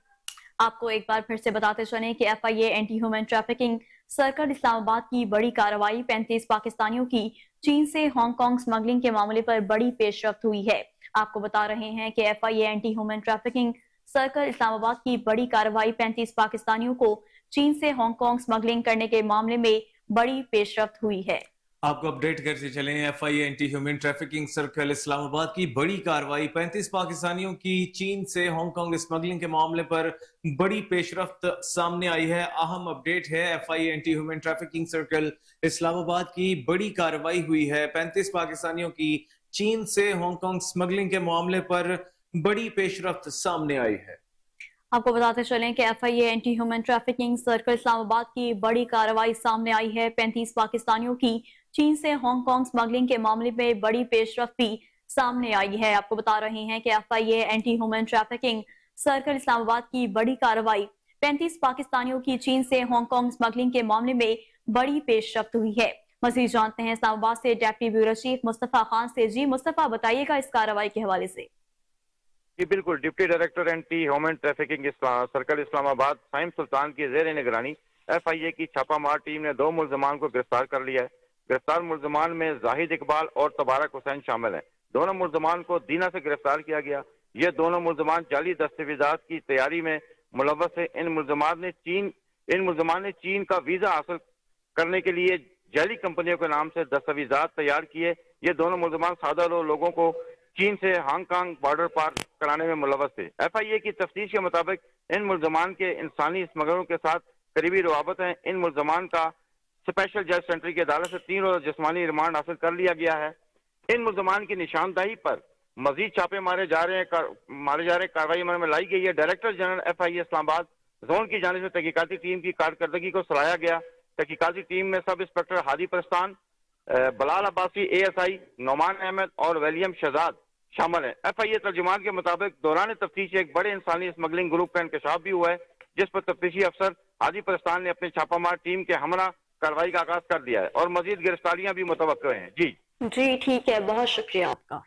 [SPEAKER 2] आपको एक बार फिर से बताते चलें कि FIA anti human trafficking circle Islamabad की बड़ी कार्रवाई। 35 पाकिस्तानियों की चीन से हांगकांग स्मगलिंग के मामले पर बड़ी पेशरफ्त हुई है। आपको बता रहे हैं कि FIA anti human trafficking circle Islamabad की बड़ी कार्रवाई 35 पाकिस्तानियों को चीन से हांगकांग स्मगलिंग करने के मामले में बड़ी पेशरफ्त हुई है।
[SPEAKER 1] आपको अपडेट करते चलें, FIA anti human trafficking circle Islamabad की बड़ी कार्रवाई। 35 पाकिस्तानियों की चीन से हांगकांग स्मगलिंग के मामले पर बड़ी पेशरफ्त सामने आई है। अहम अपडेट है, FIA anti human trafficking circle Islamabad की बड़ी कार्रवाई हुई है। 35 पाकिस्तानियों की चीन से हांगकांग स्मगलिंग के मामले पर बड़ी पेशरफ्त सामने आई है।
[SPEAKER 2] आपको बताते चलें कि FIA anti human trafficking circle Islamabad की बड़ी कार्रवाई सामने आई है। 35 पाकिस्तानियों की चीन से हांगकांग स्मगलिंग के मामले में बड़ी पेशरफ्त भी सामने आई है। आपको बता रहे हैं कि FIA anti human trafficking circle Islamabad की बड़ी कार्रवाई 35 पाकिस्तानियों की चीन से हांगकांग स्मगलिंग के मामले में बड़ी पेशरफ्त हुई है। मजीद जानते हैं इस्लामाबाद से deputy bureau chief Mustafa Khan से। जी मुस्तफा, बताइएगा इस कार्रवाई के हवाले से।
[SPEAKER 4] जी बिल्कुल, deputy director anti human trafficking circle Islamabad Saim Sultan की जेर निगरानी FIA की छापामार टीम ने 2 मुल्जमान को गिरफ्तार कर लिया है। गिरफ्तार मुल्जमान में जाहिद इकबाल और तबारक हुसैन शामिल हैं। दोनों मुल्जमान को दीना से गिरफ्तार किया गया। ये दोनों मुल्जमान जाली दस्तावेजात की तैयारी में मुलव्वस है। इन मुल्जमान ने चीन का वीजा हासिल करने के लिए जाली कंपनियों के नाम से दस्तावेजात तैयार किए। ये दोनों मुल्जमान सादा लोगों को चीन से हांगकांग बॉर्डर पार कराने में मुलव्वस थे। FIA की तफ्तीश के मुताबिक इन मुल्जमान के इंसानी स्मगलरों के साथ करीबी रवाबत है। इन मुल्जमान का स्पेशल जज सेंटर की अदालत से 3 रोज़ जिस्मानी रिमांड हासिल कर लिया गया है। इन मुल्जमान की निशानदाही पर मजीद छापे मारे जा रहे कार्रवाई में लाई गई है। Director general FIA Islamabad zone की जानिब से तहकीकाती टीम की कारकर्दगी को सराहा गया। तहकीकाती टीम में सब इंस्पेक्टर हादी परस्तान, बलाल अब्बासी ASI, नौमान अहमद और विलियम शहजाद शामिल है। FIA तर्जुमान के मुताबिक दौरान तफ्तीश एक बड़े इंसानी स्मगलिंग ग्रुप का इंकशाफ भी हुआ है, जिस पर तफ्तीशी अफसर हादी परस्तान ने अपनी छापामार टीम के हमरा कार्रवाई का आगाज कर दिया है और मजीद गिरफ्तारियां भी मुतवक्किल हैं। जी
[SPEAKER 2] ठीक है, बहुत शुक्रिया आपका।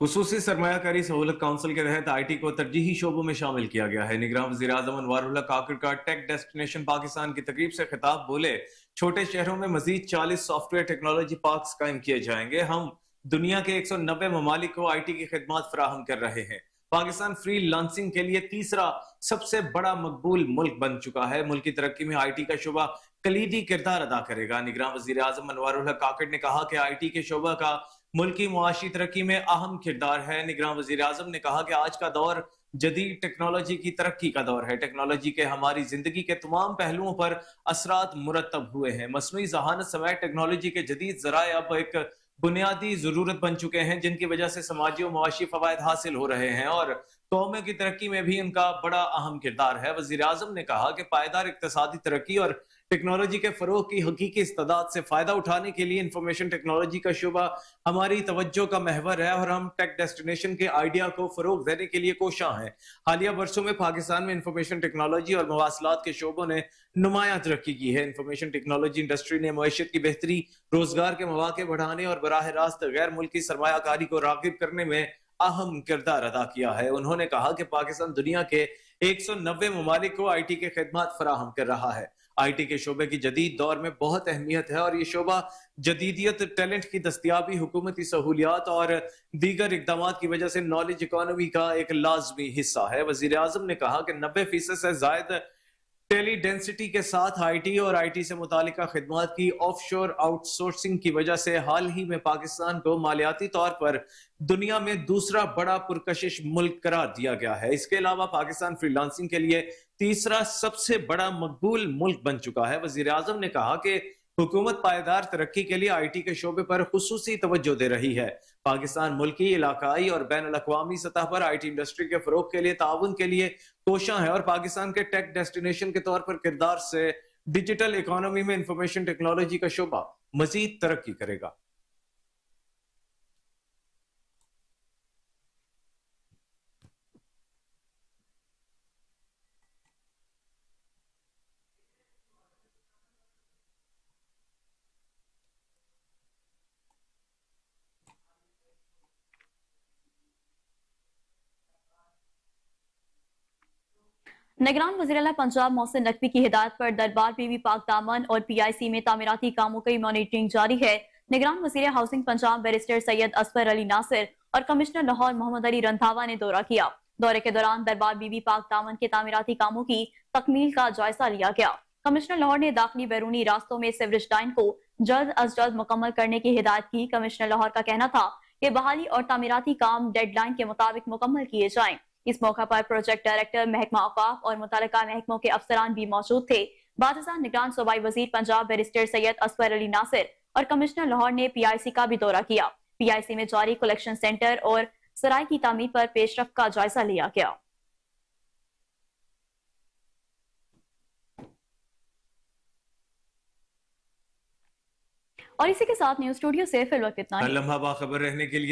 [SPEAKER 1] खुसूसी सरमायाकारी सहूलत काउंसिल के तहत IT को तरजीही शोबों में शामिल किया गया है। निगरान वज़ीर आज़म अनवारुल्लाह काकड़ का टेक डेस्टिनेशन पाकिस्तान की तकरीब से खिताब बोले, छोटे शहरों में मजीद 40 सॉफ्टवेयर टेक्नोलॉजी पार्क्स कायम किए जाएंगे। हम दुनिया के 190 ममालिक को IT की खिदमत फराहम कर रहे हैं। पाकिस्तान फ्री लांसिंग के लिए तीसरा सबसे बड़ा मकबूल मुल्क बन चुका है। मुल्क की तरक्की में IT का शोबा कलीदी किरदार अदा करेगा। निगरान वज़ीर आज़म अनवारुल्लाह काकड़ ने कहा कि IT के शोबा का मुल्की मुआशी तरक्की में अहम किरदार है। निगरान वज़ीर आज़म ने कहा कि आज का दौर जदीद टेक्नोलॉजी की तरक्की का दौर है। टेक्नोलॉजी के हमारी जिंदगी के तमाम पहलुओं पर असरात मुरतब हुए हैं। मसनूई ज़हानत समेत टेक्नोलॉजी के जदीद ज़राए अब एक बुनियादी जरूरत बन चुके हैं, जिनकी वजह से समाजी और मुआशी फवायद हासिल हो रहे हैं और कौमों की तरक्की में भी उनका बड़ा अहम किरदार है। वज़ीर आज़म ने कहा कि पायदार इक्तिसादी तरक्की और टेक्नोलॉजी के फरोग की हकीकी इस्तेदाद से फायदा उठाने के लिए इंफॉर्मेशन टेक्नोलॉजी का शुबा हमारी तवज्जो का महवर है और हम टेक डेस्टिनेशन के आइडिया को फरोग देने के लिए कोशां हैं। हालिया वर्षों में पाकिस्तान में इंफॉर्मेशन टेक्नोलॉजी और मवासलात के शोबों ने नुमायां तरक्की की है। इंफॉर्मेशन टेक्नोलॉजी इंडस्ट्री ने मईशत की बेहतरी, रोजगार के मौके बढ़ाने और बराह रास्त गैर मुल्की सरमायाकारी को रागिब करने में अहम किरदार अदा किया है। उन्होंने कहा कि पाकिस्तान दुनिया के 190 ममालिक को आई टी के खिदमात फराहम कर रहा है। आई टी के शोबे की जदीद दौर में बहुत अहमियत है और ये शोबा जदीदियत, टैलेंट की दस्तियाबी, हुकूमती सहूलियात और दीगर इकदाम की वजह से नॉलेज इकोनॉमी का एक लाजमी हिस्सा है। वजीर आजम ने कहा कि 90% से ज्यादा टेली डेंसिटी के साथ आईटी और आईटी से मुतालिका खिदमात की ऑफशोर आउटसोर्सिंग की वजह से हाल ही में पाकिस्तान को मालियाती तौर पर दुनिया में दूसरा बड़ा पुरकशिश मुल्क करार दिया गया है। इसके अलावा पाकिस्तान फ्रीलांसिंग के लिए तीसरा सबसे बड़ा मकबूल मुल्क बन चुका है। वजीर आजम ने कहा कि हुकूमत पायदार तरक्की के लिए आईटी के शोबे पर खुसूसी तवज्जो दे रही है। पाकिस्तान मुल्की, इलाकाई और बैन अवी सतह पर आईटी इंडस्ट्री के फरोग के लिए, ताउन के लिए कोशां है और पाकिस्तान के टेक डेस्टिनेशन के तौर पर किरदार से डिजिटल इकोनॉमी में इंफॉर्मेशन टेक्नोलॉजी का शोबा मजीद तरक्की करेगा।
[SPEAKER 2] निगरान वज़ीर-ए-आला पंजाब मोहसिन नकवी की हिदायत पर दरबार बीवी पाक दामन और पीआईसी में तामीराती कामों की मॉनिटरिंग जारी है। निगरान वज़ीर हाउसिंग पंजाब बैरिस्टर सैयद असफर अली नासिर और कमिश्नर लाहौर मोहम्मद अली रंधावा ने दौरा किया। दौरे के दौरान दरबार बीवी पाक दामन के तामीराती कामों की तकमील का जायजा लिया गया। कमिश्नर लाहौर ने दाखिली बैरूनी रास्तों में सीवरेज लाइन को जल्द अज जल्द मुकम्मल करने की हिदायत की। कमिश्नर लाहौर का कहना था कि बहाली और तामीराती काम डेडलाइन के मुताबिक मुकम्मल किए जाएं। इस मौका पर प्रोजेक्ट डायरेक्टर महकमा औकाफ और मुतल्लिका महकमों के अफसरान भी मौजूद थे। बादशाह निगरान सूबाई वजीर पंजाब बैरिस्टर सैयद असफर अली नासिर और कमिश्नर लाहौर ने पीआईसी का भी दौरा किया। पीआईसी में जारी कलेक्शन सेंटर और सराय की तामीर पर पेशरफ्त का जायजा लिया गया। और इसी के साथ न्यूज स्टूडियो से फिलहाल इतना ही।
[SPEAKER 1] लम्हा बाखबर रहने के लिए